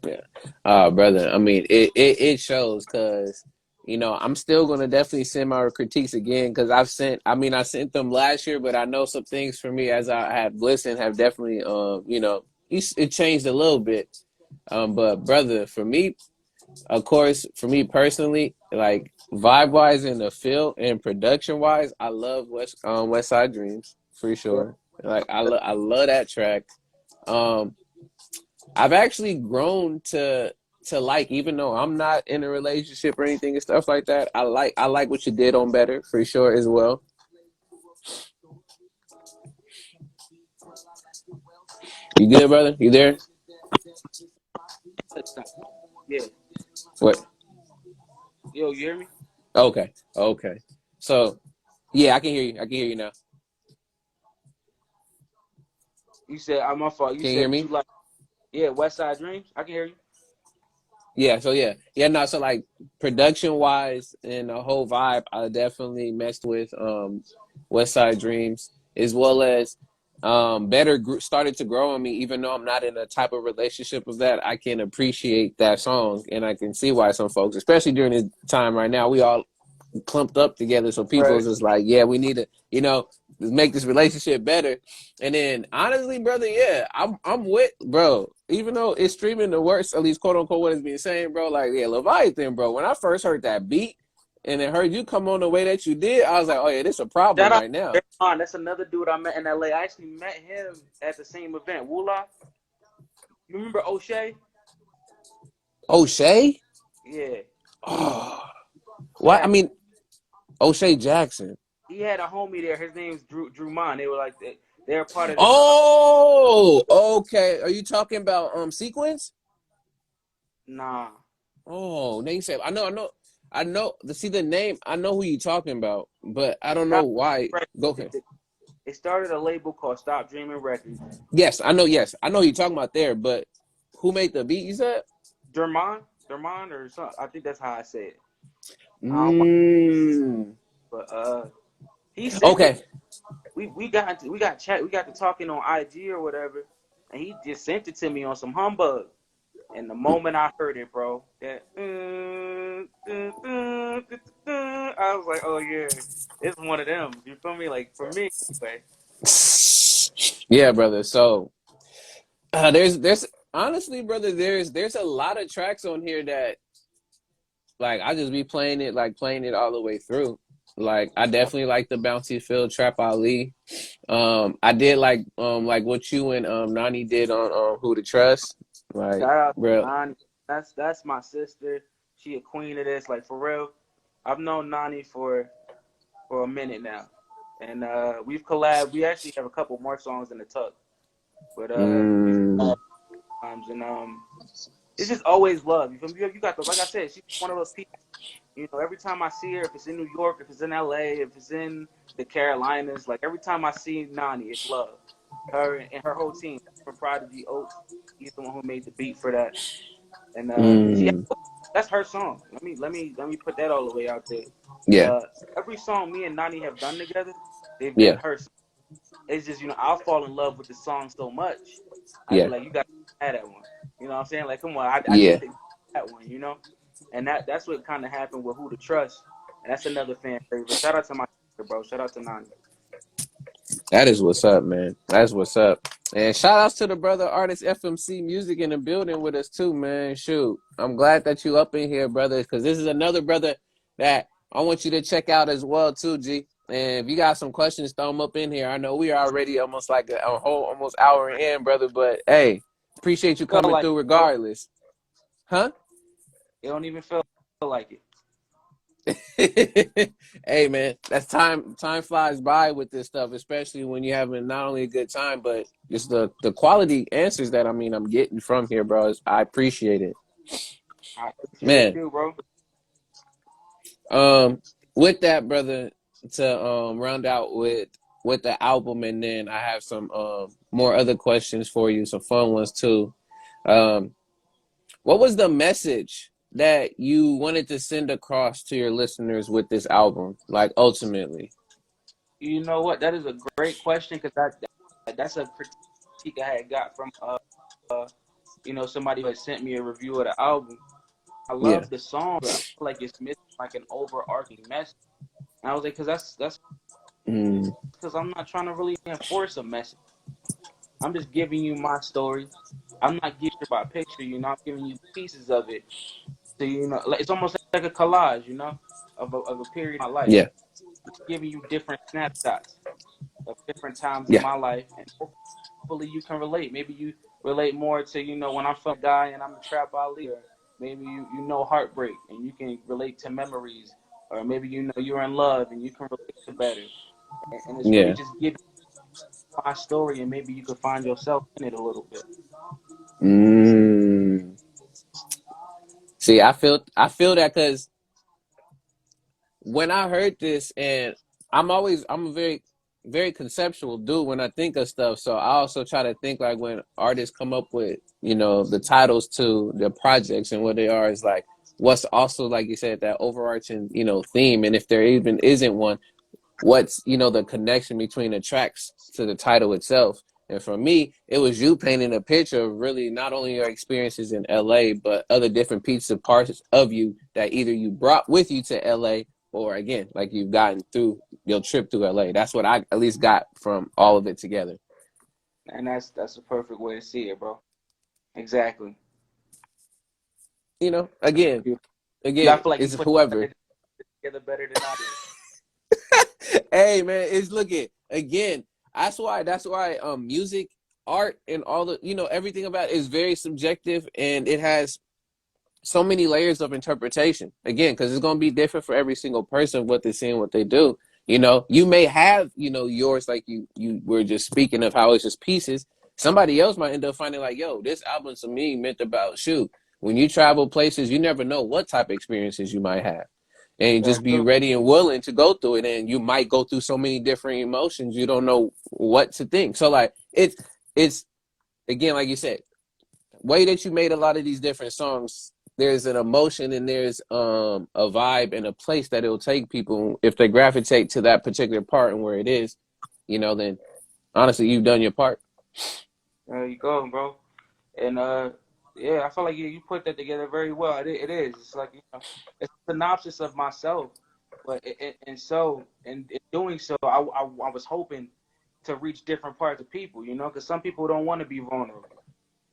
A: Yeah. Brother, I mean, it shows because, I'm still going to definitely send my critiques again because I sent them last year, but I know some things for me as I have listened have definitely, it changed a little bit. But brother, for me, of course, for me personally, like vibe wise in the feel and production wise, I love West Side Dreams for
C: Yeah.
A: sure. Like I love that track. Um, I've actually grown to like, even though I'm not in a relationship or anything and stuff like that. I like what you did on Better for sure as well. You good, brother? You there?
C: Yeah.
A: What?
C: Yo, you hear me?
A: Okay. Okay. So yeah, I can hear you. I can hear you now.
C: You said I'm my fault. You
A: Can you
C: said
A: hear
C: that you
A: me?
C: like West Side Dreams. I can hear you.
A: Yeah. So yeah. No. So like production wise and the whole vibe, I definitely messed with West Side Dreams as well as better started to grow on me. Even though I'm not in a type of relationship of that, I can appreciate that song, and I can see why some folks, especially during this time right now, we all clumped up together. So people's
C: Right.
A: just like, yeah, we need to, make this relationship better. And then honestly, brother, yeah, I'm with bro. Even though it's streaming the worst, at least quote unquote what it's being saying, bro. Like, yeah, Leviathan, bro. When I first heard that beat and then heard you come on the way that you did, I was like, oh yeah, this is a problem
C: Shout out
A: right now.
C: to Draymond. That's another dude I met in LA. I actually met him at the same event. Wula. You remember O'Shea?
A: O'Shea?
C: Yeah.
A: Oh, what? I
C: Jackson.
A: mean, O'Shea Jackson.
C: He had a homie there. His name's Drew Mon. They were like they're part of this.
A: Oh, okay. Are you talking about Sequence?
C: Nah.
A: Oh, name say I know. To see the name, I know who you're talking about, but I don't know
C: Stop
A: why.
C: Records.
A: Go ahead.
C: They started a label called Stop Dreaming Records.
A: Yes, I know. Yes, I know who you're talking about there, but who made the beat? You said.
C: Dermon or something. I think that's how I say it. I don't want,
A: Mm.
C: but he sent it.
A: Okay.
C: We got to talking on IG or whatever, and he just sent it to me on some humbug. And the moment I heard it, bro, that I was like, oh yeah, it's one of them. You feel me? Like for me, anyway.
A: Yeah, brother. So there's honestly, brother, there's a lot of tracks on here that like I just be playing it all the way through. Like I definitely like the Bounty Field Trap Ali. I did like what you and Nani did on Who to Trust. Like,
C: Shout out to
A: bro.
C: Nani. That's my sister. She a queen of this. Like for real. I've known Nani for a minute now, and we've collabed. We actually have a couple more songs in the tuck, but we've
A: Mm,
C: collabed times, and it's just always love. You feel me? You got the like I said, she's one of those people. You know, every time I see her, if it's in New York, if it's in LA, if it's in the Carolinas, like every time I see Nani, it's love. Her and her whole team from Prodigy Oaks. He's the one who made the beat for that, and
A: mm,
C: that's her song. Let me put that all the way out there.
A: yeah,
C: Every song me and Nani have done together, they've been
A: yeah,
C: her song. It's just I'll fall in love with the song so much, I'd be
A: yeah,
C: like, you got to have that one. You know what I'm saying? Like, come on, I
A: yeah.
C: need to get that one. And that's what kind of happened with Who to Trust, and that's another fan favorite. Shout out to my sister, bro. Shout out to Nani.
A: That is what's up, man. That's what's up. And shout outs to the brother artist FMC Music in the building with us too, man. Shoot. I'm glad that you up in here, brother, because this is another brother that I want you to check out as well, too, G. And if you got some questions, throw them up in here. I know we are already almost like a whole almost hour in, brother, but hey, appreciate you
C: Felt
A: coming
C: like
A: through
C: it, bro.
A: regardless. Huh?
C: It don't even feel like it.
A: Hey man, that's time. Time flies by with this stuff, especially when you're having not only a good time, but just the quality answers that I'm getting from here, bro. I appreciate it,
C: I appreciate
A: man.
C: you, bro.
A: Um, with that, brother, to round out with the album, and then I have some more other questions for you, some fun ones too. Um, what was the message that you wanted to send across to your listeners with this album, like ultimately?
C: You know what? That is a great question because that's a critique I had got from somebody who had sent me a review of the album. I
A: Yeah.
C: love the song, but I feel like it's missing like an overarching message. And I was like, because that's
A: Mm,
C: because I'm not trying to really enforce a message. I'm just giving you my story. I'm not giving you by picture. I'm giving you pieces of it. So like, it's almost like a collage, of a period of my life.
A: yeah.
C: Just giving you different snapshots of different times in
A: Yeah.
C: my life, and hopefully you can relate. Maybe you relate more to when I'm from a guy and I'm a trap Ali, or maybe you know heartbreak and you can relate to memories, or maybe you're in love and you can relate to better. And it's really
A: Yeah.
C: just giving my story, and maybe you could find yourself in it a little bit.
A: Mm. See, I feel that because when I heard this, and I'm a very conceptual dude when I think of stuff. So I also try to think like when artists come up with the titles to their projects and what they are is like what's also like you said that overarching theme. And if there even isn't one, what's, you know, the connection between the tracks to the title itself. And for me, it was you painting a picture of really not only your experiences in LA, but other different pieces of parts of you that either you brought with you to LA, or again, like you've gotten through your trip through LA. That's what I at least got from all of it together.
C: And that's a perfect way to see it, bro. Exactly.
A: You know,
C: That's
A: again,
C: beautiful. I
A: again,
C: feel like you
A: it's
C: put
A: whoever.
C: it together better than I did.
A: Hey man, it's looking again. That's why music, art, and all the, you know, everything about it is very subjective, and it has so many layers of interpretation. Again, because it's gonna be different for every single person what they're seeing, what they do. You know, you may have, you know, yours, like you were just speaking of how it's just pieces. Somebody else might end up finding like, yo, this album to me meant about shoot. When you travel places, you never know what type of experiences you might have, and
C: That's
A: just be
C: true.
A: ready and willing to go through it. And you might go through so many different emotions, you don't know what to think. So like it's again, like you said, way that you made a lot of these different songs, there's an emotion and there's a vibe and a place that it'll take people if they gravitate to that particular part and where it is, you know, then honestly you've done your part.
C: There you go, bro. And yeah, I feel like you put that together very well. It is. It's like, you know, it's a synopsis of myself, but and so in doing so, I was hoping to reach different parts of people, you know, because some people don't want to be vulnerable.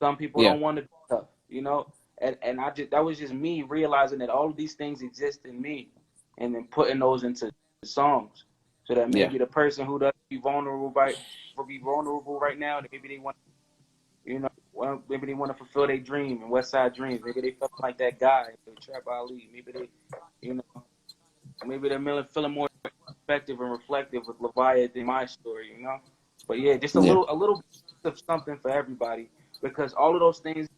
C: Some people
A: Yeah.
C: don't want to be tough, you know, and I just that was just me realizing that all of these things exist in me, and then putting those into songs, so that
A: Yeah.
C: maybe the person who doesn't be vulnerable right now, that maybe they want, you know, maybe they want to fulfill their dream and West Side Dreams. Maybe they felt like that guy, Trap Ali. Maybe they, you know, maybe they're feeling more effective and reflective with Leviathan, my story, you know. But yeah, just
A: Yeah.
C: a little bit of something for everybody, because all of those things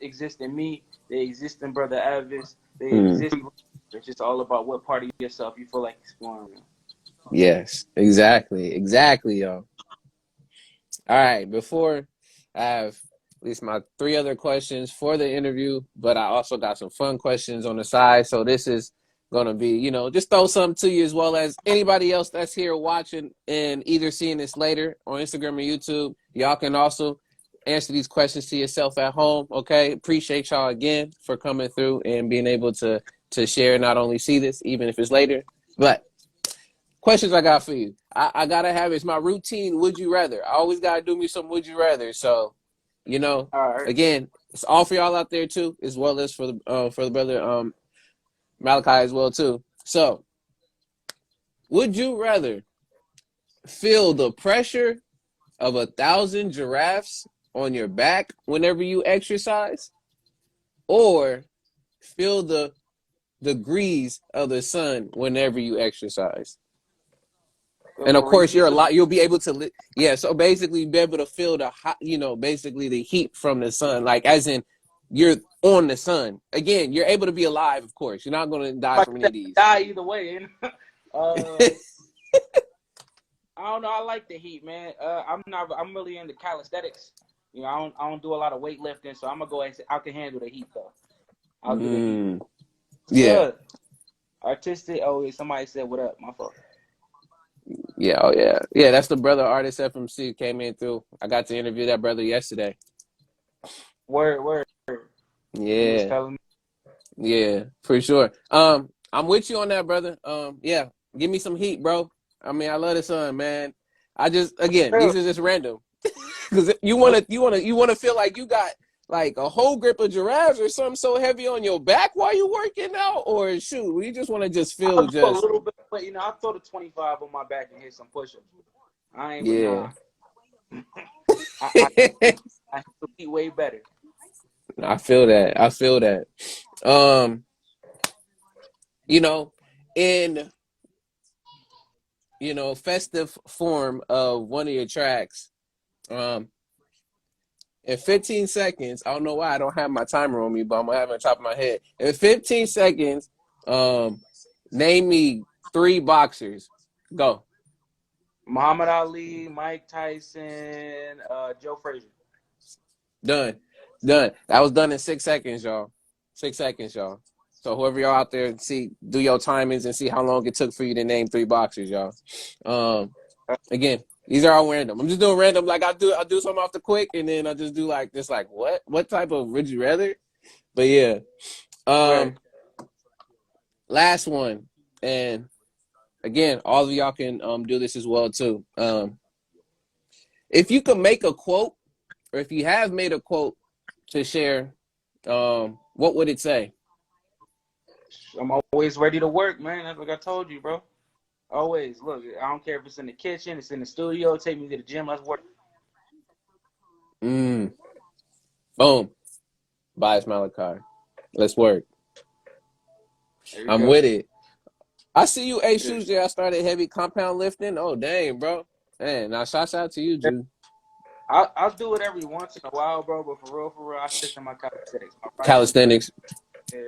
C: exist in me. They exist in Brother Avis. They
A: Mm.
C: exist. It's just all about what part of yourself you feel like exploring.
A: Yes, exactly, y'all. All right, before I have at least my three other questions for the interview, but I also got some fun questions on the side. So this is gonna be, you know, just throw something to you as well as anybody else that's here watching and either seeing this later on Instagram or YouTube. Y'all can also answer these questions to yourself at home. Okay, appreciate y'all again for coming through and being able to share, not only see this even if it's later, but questions I got for you. I gotta have it's my routine. Would you rather? I always gotta do me some would you rather. So, you know,
C: All right.
A: again, it's all for y'all out there too, as well as for the brother Malachi as well too. So, would you rather feel the pressure of 1,000 giraffes on your back whenever you exercise, or feel the degrees of the sun whenever you exercise? And of
C: Well,
A: course,
C: repeat
A: you're a
C: the
A: lot. You'll be able to, yeah. So basically, be able to feel the hot, you know, basically the heat from the sun, like as in you're on the sun. Again, you're able to be alive. Of course, you're not going to die
C: like
A: from any
C: that
A: of these.
C: die either way. I don't know. I like the heat, man. I'm not. I'm really into calisthenics. You know, I don't do a lot of weightlifting, so I'm gonna go and say I can handle the heat though. I'll do the heat.
A: Mm,
C: What's
A: yeah,
C: good? Artistic. Oh, yeah, somebody said what up? My fault.
A: yeah, oh yeah, yeah. That's the brother artist FMC came in through. I got to interview that brother yesterday.
C: Word. He was
A: Yeah,
C: telling me.
A: yeah, for sure. I'm with you on that, brother. Yeah, give me some heat, bro. I mean, I love the sun, man. I just again,
C: Real.
A: these are just random. Because
C: Oh,
A: you wanna feel like you got like a whole grip of giraffes or something so heavy on your back while you working out, or shoot, you just want to just feel
C: I'll do a
A: just
C: little bit, but you know, I'll throw the 25 on my back and hit some push-ups. I ain't, but
A: yeah.
C: nah. I hit the heat way better.
A: I feel that. I feel that. Um, you know, in festive form of one of your tracks, um, in 15 seconds, I don't know why I don't have my timer on me, but I'm gonna have it on top of my head. In 15 seconds, um, name me three boxers. Go.
C: Muhammad Ali, Mike Tyson, Joe Frazier.
A: Done. Done. That was done in 6 seconds, y'all. 6 seconds, y'all. So whoever y'all out there, see, do your timings and see how long it took for you to name 3 boxers, y'all. Again, these are all random. I'm just doing random. Like I'll do something off the quick, and then I just do like this. Like what type of would you rather? But yeah.
C: Right.
A: Um, last one, and again, all of y'all can do this as well too. If you could make a quote, or if you have made a quote to share, what would it say?
C: I'm always ready to work, man. That's like I told you, bro. Always. Look, I don't care if it's in the kitchen, it's in the studio. Take me to the gym. Let's work.
A: Mm, boom. Tobias Malachi. Let's work.
C: There you
A: I'm
C: go.
A: with it. I see you eight
C: Yeah.
A: shoes there. I started heavy compound lifting. Oh dang, bro. Man, now shouts out to you, Drew.
C: I'll do it every once in a while, bro. But for real, I stick to my calisthenics. My running.
A: Calisthenics.
C: Yeah.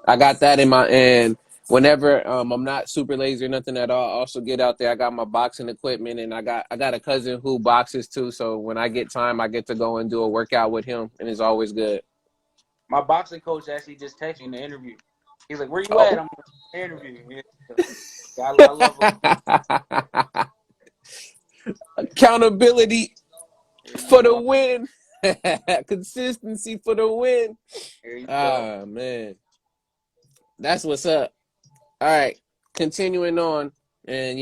A: I got that in my and whenever I'm not super lazy or nothing at all, I also get out there. I got my boxing equipment and I got a cousin who boxes too. So when I get time, I get to go and do a workout with him, and it's always good.
C: My boxing coach actually just texted me in the interview. He's like, "Where you at?"
A: Oh.
C: I'm like, "In the interview." Yeah. So, I love him.
A: Accountability
C: There you
A: for the
C: go.
A: win. Consistency for the win.
C: There you go.
A: Ah man. That's what's up. All right. Continuing on. And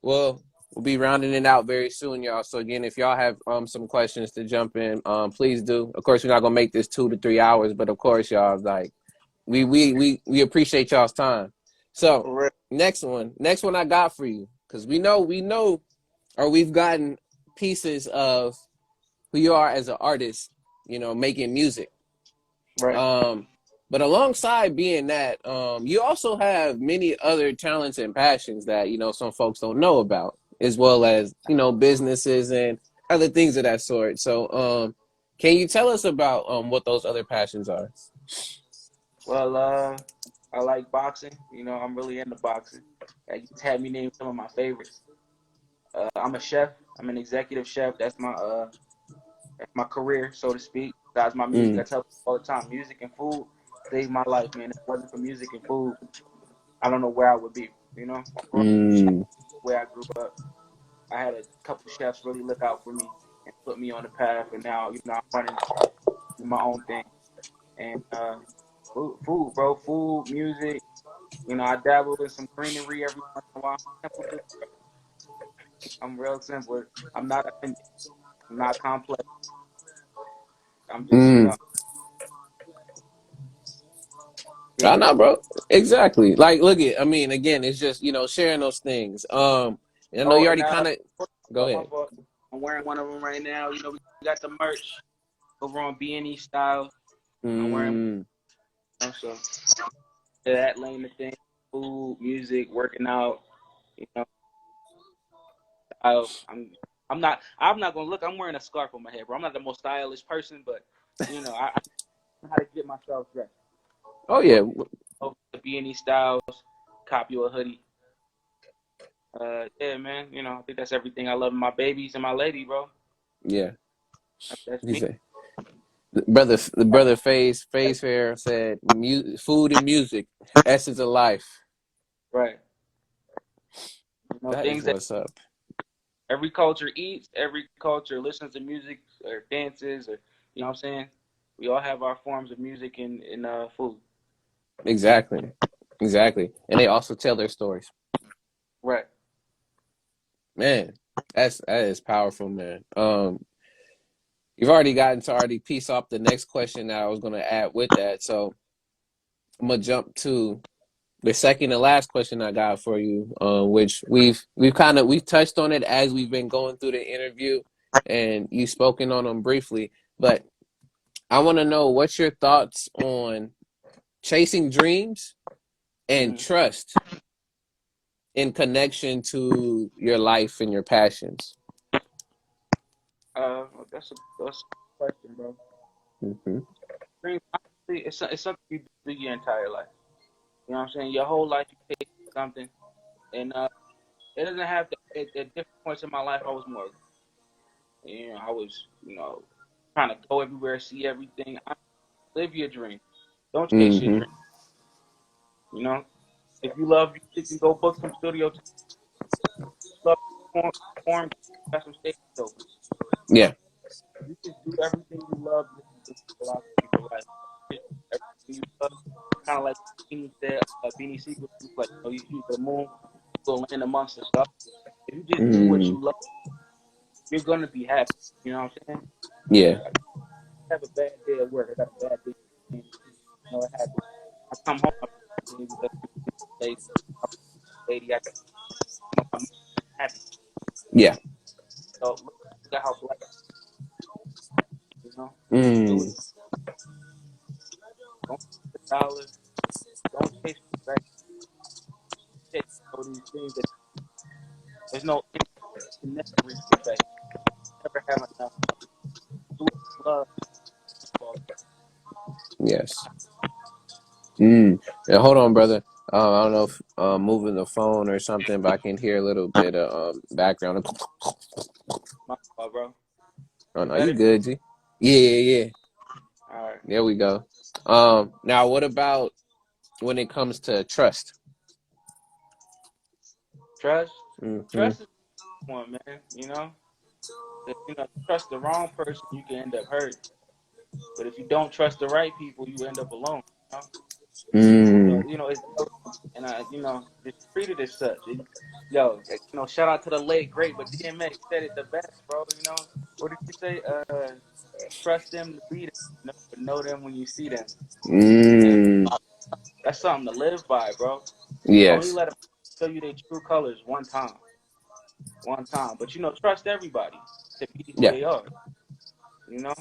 A: well, we'll be rounding it out very soon, y'all. So again, if y'all have some questions to jump in, please do. Of course, we're not gonna make this 2 to 3 hours, but of course, y'all like we appreciate y'all's time. So
C: For real.
A: next one I got for you, because we know, or we've gotten pieces of who you are as an artist, making music.
C: Right.
A: Um, but alongside being that, you also have many other talents and passions that some folks don't know about, as well as businesses and other things of that sort. So, can you tell us about what those other passions are?
C: Well, I like boxing. I'm really into boxing. You just had me name some of my favorites. I'm a chef. I'm an executive chef. That's my career, so to speak. Besides my music,
A: Mm,
C: I tell people all the time, music and food saved my life, man. If it wasn't for music and food, I don't know where I would be. Growing up,
A: mm,
C: where I grew up, I had a couple chefs really look out for me and put me on the path, and now I'm running my own thing. And bro, food, music. I dabble in some greenery every once in a while. Simple dude. I'm real simple. I'm not I'm not complex. I'm just
A: mm. I
C: being
A: know,
C: real.
A: bro. Exactly. Like, look at. I mean, again, it's just sharing those things. I know
C: Oh,
A: you
C: and
A: already kind of. Go
C: my
A: ahead.
C: fault. I'm wearing one of them right now. We got the merch over on B&E Styles. I'm wearing
A: Mm,
C: one, so that lane of things, food, music, working out, you know, style. I'm not gonna look. I'm wearing a scarf on my head, bro. I'm not the most stylish person, but I know how to get myself dressed.
A: oh
C: So
A: yeah,
C: over the B&E Styles, cop you a hoodie. Yeah, man. I think that's everything. I love my babies and my lady, bro.
A: yeah.
C: That's
A: You
C: me.
A: say the brother Phase Fair said, "Food and music, essence of life."
C: Right.
A: That is
C: Things that
A: what's up.
C: every culture eats, every culture listens to music or dances, or what I'm saying. We all have our forms of music and food.
A: Exactly, exactly. And they also tell their stories.
C: Right.
A: Man, that is powerful, man. You've already gotten to already piece off the next question that I was going to add with that. So I'm gonna jump to the second and last question I got for you, which we've touched on it as we've been going through the interview, and you've spoken on them briefly. But I want to know what's your thoughts on chasing dreams and
C: Mm-hmm.
A: trust in connection to your life and your passions.
C: That's a question, bro.
A: Mm-hmm.
C: Dream, honestly, it's something you do your entire life. You know what I'm saying? Your whole life you take something, and it doesn't have to. At different points in my life, I was more. I was trying to go everywhere, see everything. Live your dream. Don't chase your
A: Mm-hmm.
C: dream. You know, if you love music, then go book some studio time. Love perform, have some stage shows.
A: Yeah.
C: You can do everything you love. You can do a lot of people like everything you love. Kind of like Beanie said, Beanie Siegel, like you shoot the moon, go land amongst the stars. If you just do what
A: Mm.
C: you love, you're gonna be happy. You know what I'm saying?
A: Yeah.
C: I have a bad day at work. I got a bad day. You know what happens? I come home, I'm because lady, lady, I'm happy.
A: Yeah.
C: So look at how black, you know. Do
A: Mm.
C: it. Don't chase the dollar. Don't chase respect. Chase these things that there's no end to it. You can never reach perfection. Never have enough. Do what you love.
A: Yes. Mm. Yeah, hold on, brother. I don't know if moving the phone or something, but I can hear a little bit of background.
C: My fault, bro.
A: Oh no, you
C: Better.
A: good, G? Yeah, yeah, yeah.
C: All right.
A: There we go. Now what about when it comes to trust?
C: Trust.
A: Mm-hmm.
C: Trust is one, man. You know. If you know, trust the wrong person, you can end up hurt. But if you don't trust the right people, you end up alone. You know. So
A: Mm.
C: it's and just treat it as such. Shout out to the late great, but DMX said it the best, bro. What did you say? Trust them to be them, but know them when you see them. And
A: Mm.
C: that's something to live by, bro. Only
A: Yes.
C: let them show you their true colors one time. But trust everybody to be who
A: Yeah.
C: they are. You know,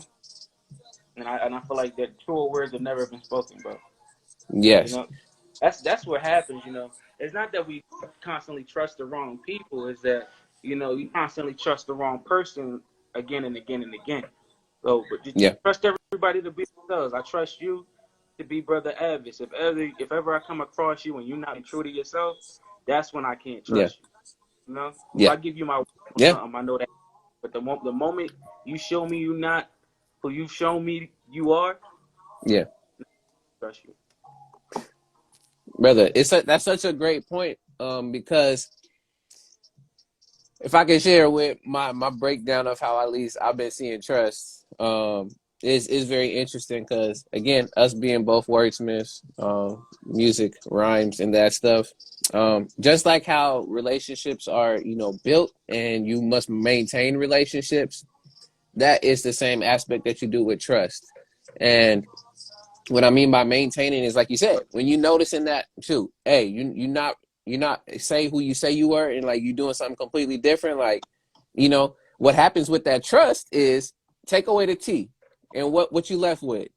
C: and I feel like that truer words have never been spoken, bro. You
A: Yes.
C: know, that's what happens. It's not that we constantly trust the wrong people. It's that you constantly trust the wrong person again and again and again. So, but just
A: Yeah.
C: trust everybody to be themselves. I trust you to be Brother Avis. If ever I come across you and you're not true to yourself, that's when I can't
A: Yeah.
C: trust you. If
A: Yeah.
C: I give you my word on
A: Yeah.
C: something, I know that. But the moment you show me you're not who you've shown me you are,
A: Yeah.
C: I trust you.
A: Brother, that's such a great point. Because if I can share with my breakdown of how at least I've been seeing trust, is very interesting because again, us being both wordsmiths, music, rhymes, and that stuff. Just like how relationships are, built and you must maintain relationships, that is the same aspect that you do with trust. And what I mean by maintaining is like you said, when you noticing that too, hey, you're not say who you say you were and like you doing something completely different. Like, what happens with that trust is take away the T. And what you left with?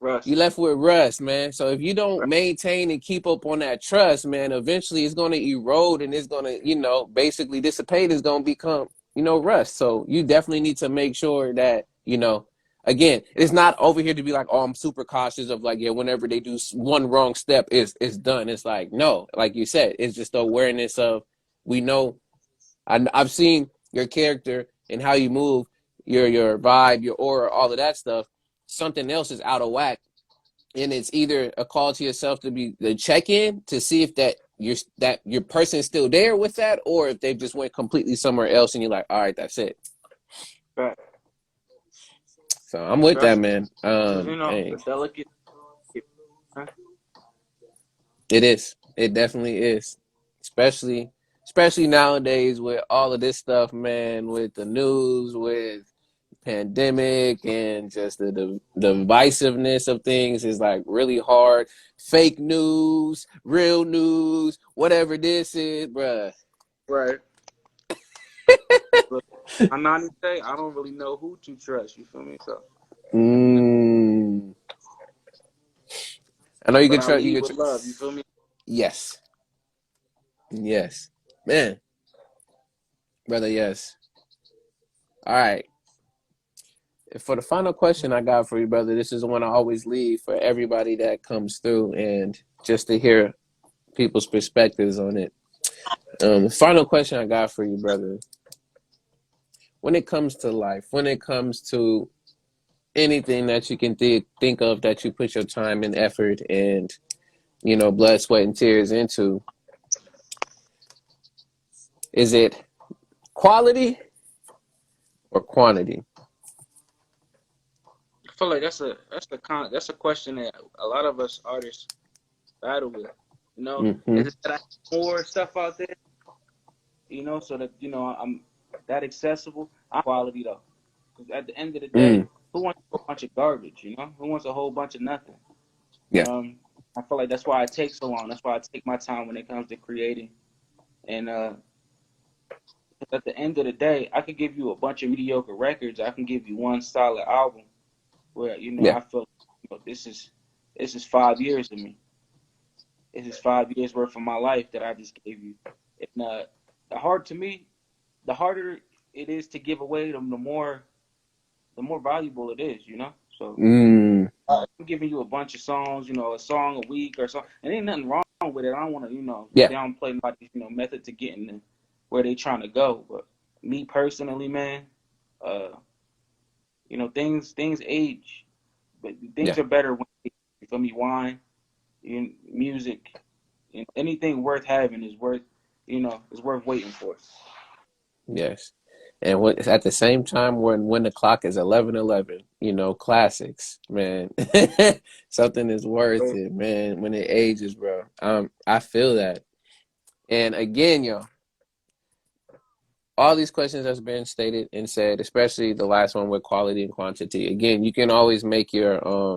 A: You
C: Russ.
A: left with rust, man. So if you don't
C: Right.
A: maintain and keep up on that trust, man, eventually it's gonna erode and it's gonna, basically dissipate. It's gonna become, rust. So you definitely need to make sure that, again, it's not over here to be like, oh, I'm super cautious of like, yeah, whenever they do one wrong step, it's done. It's like, no, like you said, it's just the awareness of we know. I've seen your character and how you move, your vibe, your aura, all of that stuff. Something else is out of whack, and it's either a call to yourself to be the check-in to see if that your person is still there with that, or if they just went completely somewhere else and you're like, all right, that's it.
C: Right.
A: So I'm with that,
C: Trust
A: man.
C: is,
A: Hey,
C: a delicate. Huh?
A: it definitely is, especially nowadays with all of this stuff, man, with the news, with pandemic, and just the divisiveness of things is like really hard. Fake news, real news, whatever this is, bruh.
C: Right. But I not say I don't really know who to trust. You feel me? So,
A: Mm. I know you
C: but
A: can
C: I
A: trust. You
C: lead
A: can
C: with love. You feel me?
A: Yes, yes, man, brother. Yes. All right. For the final question I got for you, brother, this is the one I always leave for everybody that comes through, and just to hear people's perspectives on it. The final question I got for you, brother, when it comes to life, when it comes to anything that you can think of that you put your time and effort and, you know, blood, sweat, and tears into, is it quality or quantity?
C: I feel like that's a question that a lot of us artists battle with. You know,
A: Mm-hmm.
C: is it that I have more stuff out there? You know, so that I'm that accessible. I'm quality though, because at the end of the day,
A: Mm.
C: who wants a whole bunch of garbage? You know, who wants a whole bunch of nothing?
A: Yeah.
C: Um, I feel like that's why it takes so long. That's why I take my time when it comes to creating. And at the end of the day, I could give you a bunch of mediocre records. I can give you one solid album where
A: Yeah.
C: I feel this is 5 years of me. This is 5 years worth of my life that I just gave you. And the hard to me, the harder it is to give away them, the more valuable it is. So
A: Mm.
C: I'm giving you a bunch of songs, a song a week or so, and ain't nothing wrong with it. I don't want to,
A: Yeah.
C: downplay nobody's, method to getting where they trying to go. But me personally, man, uh, things age, but
A: Yeah.
C: things are better when you feel me. Wine, music, anything worth having is worth, is worth waiting for.
A: Yes. And at the same time, when the clock is 11:11, you know, classics, man. Something is worth
C: So,
A: it, man. When it ages, bro. I feel that. And again, yo, all these questions that's been stated and said, especially the last one with quality and quantity. Again, you can always make your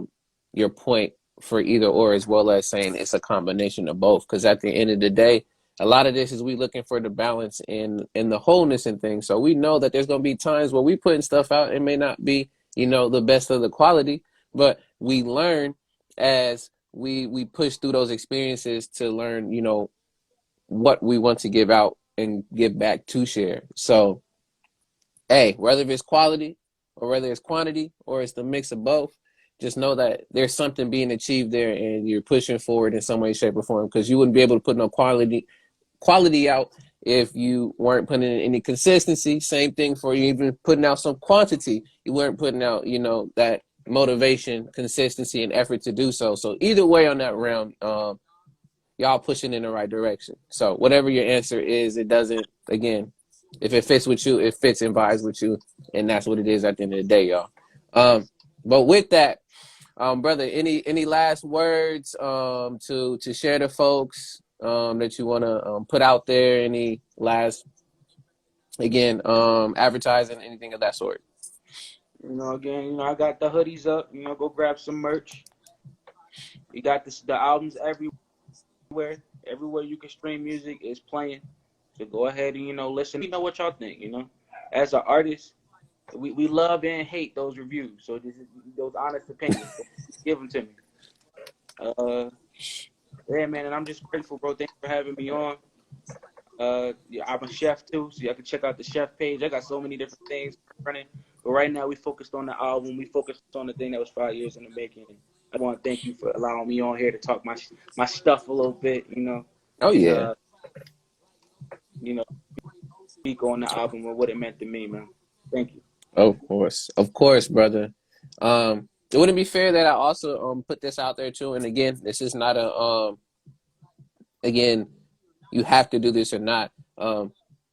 A: point for either or, as well as saying it's a combination of both. Because at the end of the day, a lot of this is we looking for the balance in the wholeness and things. So we know that there's gonna be times where we putting stuff out. It may not be, you know, the best of the quality, but we learn as we push through those experiences to learn, you know, what we want to give out and give back to share. So, hey, whether it's quality or whether it's quantity or it's the mix of both, just know that there's something being achieved there and you're pushing forward in some way, shape, or form, because you wouldn't be able to put no quality out if you weren't putting in any consistency. Same thing for you even putting out some quantity. You weren't putting out, you know, that motivation, consistency, and effort to do so. So either way on that round, y'all pushing in the right direction. So whatever your answer is, it doesn't, again, if it fits with you, it fits and vibes with you, and that's what it is at the end of the day, y'all. But with that, brother, any last words to share to folks that you want to put out there? Any last, again, advertising, anything of that sort?
C: again, I got the hoodies up. Go grab some merch. You got the albums everywhere. Everywhere you can stream music is playing. So go ahead and listen. You know what y'all think. As an artist, we love and hate those reviews. So this is those honest opinions. So give them to me. Yeah, man, and I'm just grateful, bro. Thanks for having me on. Yeah, I'm a chef too, so y'all can check out the chef page. I got so many different things running, but right now we focused on the album. We focused on the thing that was 5 years in the making. I want to thank you for allowing me on here to talk my stuff a little bit,
A: Oh
C: and
A: yeah,
C: you know, speak on the album and what it meant to me, man. Thank you.
A: of course, brother. It wouldn't be fair that I also put this out there too. And again, this is not a again, you have to do this or not.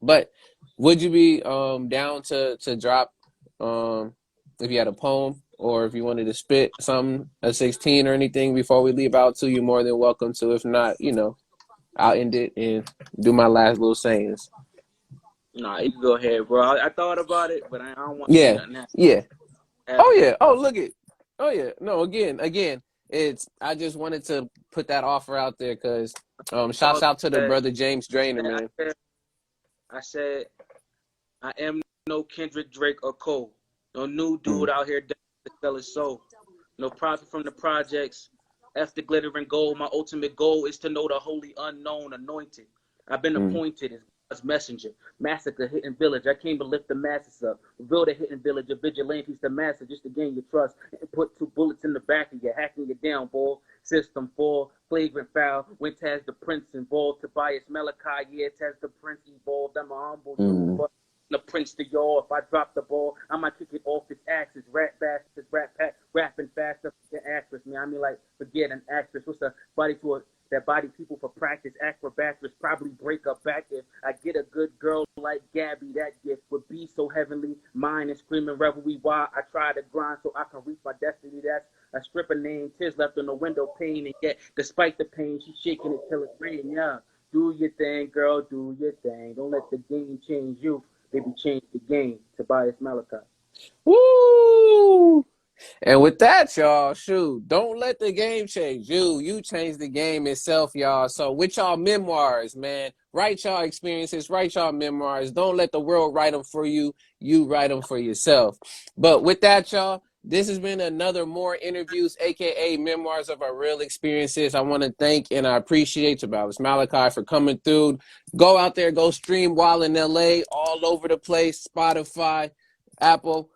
A: But would you be down to drop if you had a poem or if you wanted to spit something, a 16 or anything before we leave out to you, more than welcome to. If not, you know, I'll end it and do my last little sayings.
C: Nah, you can go ahead, bro. I thought about it, but I don't want to say
A: Yeah,
C: nothing
A: yeah. Oh
C: heavy.
A: yeah. Oh look it. Oh yeah. No, again. It's I just wanted to put that offer out there because shouts
C: All
A: out to the
C: that,
A: brother James Drainer,
C: I
A: man.
C: said, I said, I am no Kendrick Drake or Cole. No new
A: Mm,
C: dude out here to sell his soul. No profit from the projects. F the glitter and gold. My ultimate goal is to know the holy unknown anointed. I've been
A: mm,
C: appointed as God's messenger. Massacre hidden village. I came to lift the masses up. Reveal the hidden village of vigilantes to master just to gain your trust. And put 2 bullets in the back of you, hacking you down, boy. System 4, flagrant foul. When Taz the Prince involved. Tobias Malachi, yeah, Taz the Prince evolved. I'm a humble dude,
A: mm.
C: but the prince to y'all. If I drop the ball, I might kick it off his axis. Rap bastards, rap pack, rapping faster than actress, man. I mean, like, forget an actress. What's the body to a that body people for practice, acrobatics, probably break up back if I get a good girl like Gabby. That gift would be so heavenly. Mine and screaming revelry while I try to grind so I can reach my destiny. That's a stripper named Tears left on the window pane, and yet despite the pain, she's shaking it till it rain. Yeah, do your thing, girl, do your thing. Don't let the game change you. Baby, change the game. Tobias Malachi.
A: Woo! And with that, y'all, shoot, don't let the game change you. You change the game itself, y'all. So with y'all memoirs, man, write y'all experiences, write y'all memoirs. Don't let the world write them for you. You write them for yourself. But with that, y'all, this has been another More Interviews, a.k.a. Memoirs of Our Real Experiences. I want to thank and I appreciate Tobias Malachi for coming through. Go out there, go stream while in L.A., all over the place, Spotify, Apple,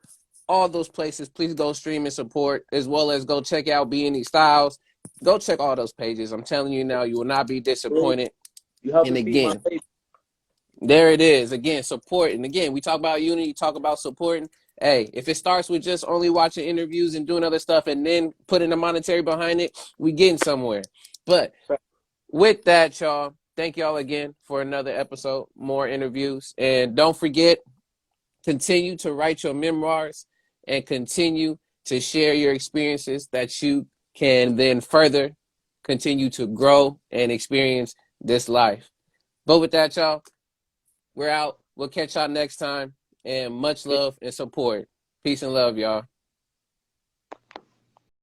A: all those places. Please go stream and support, as well as go check out B&E Styles. Go check all those pages. I'm telling you now, you will not be disappointed.
C: You
A: And
C: helping feed my
A: again,
C: baby.
A: there it is. Again, support. And again, we talk about unity, talk about supporting. Hey, if it starts with just only watching interviews and doing other stuff and then putting the monetary behind it, we getting somewhere. But with that, y'all, thank y'all again for another episode, More Interviews. And don't forget, continue to write your memoirs and continue to share your experiences that you can then further continue to grow and experience this life. But with that, y'all, we're out. We'll catch y'all next time. And much love and support. Peace and love, y'all.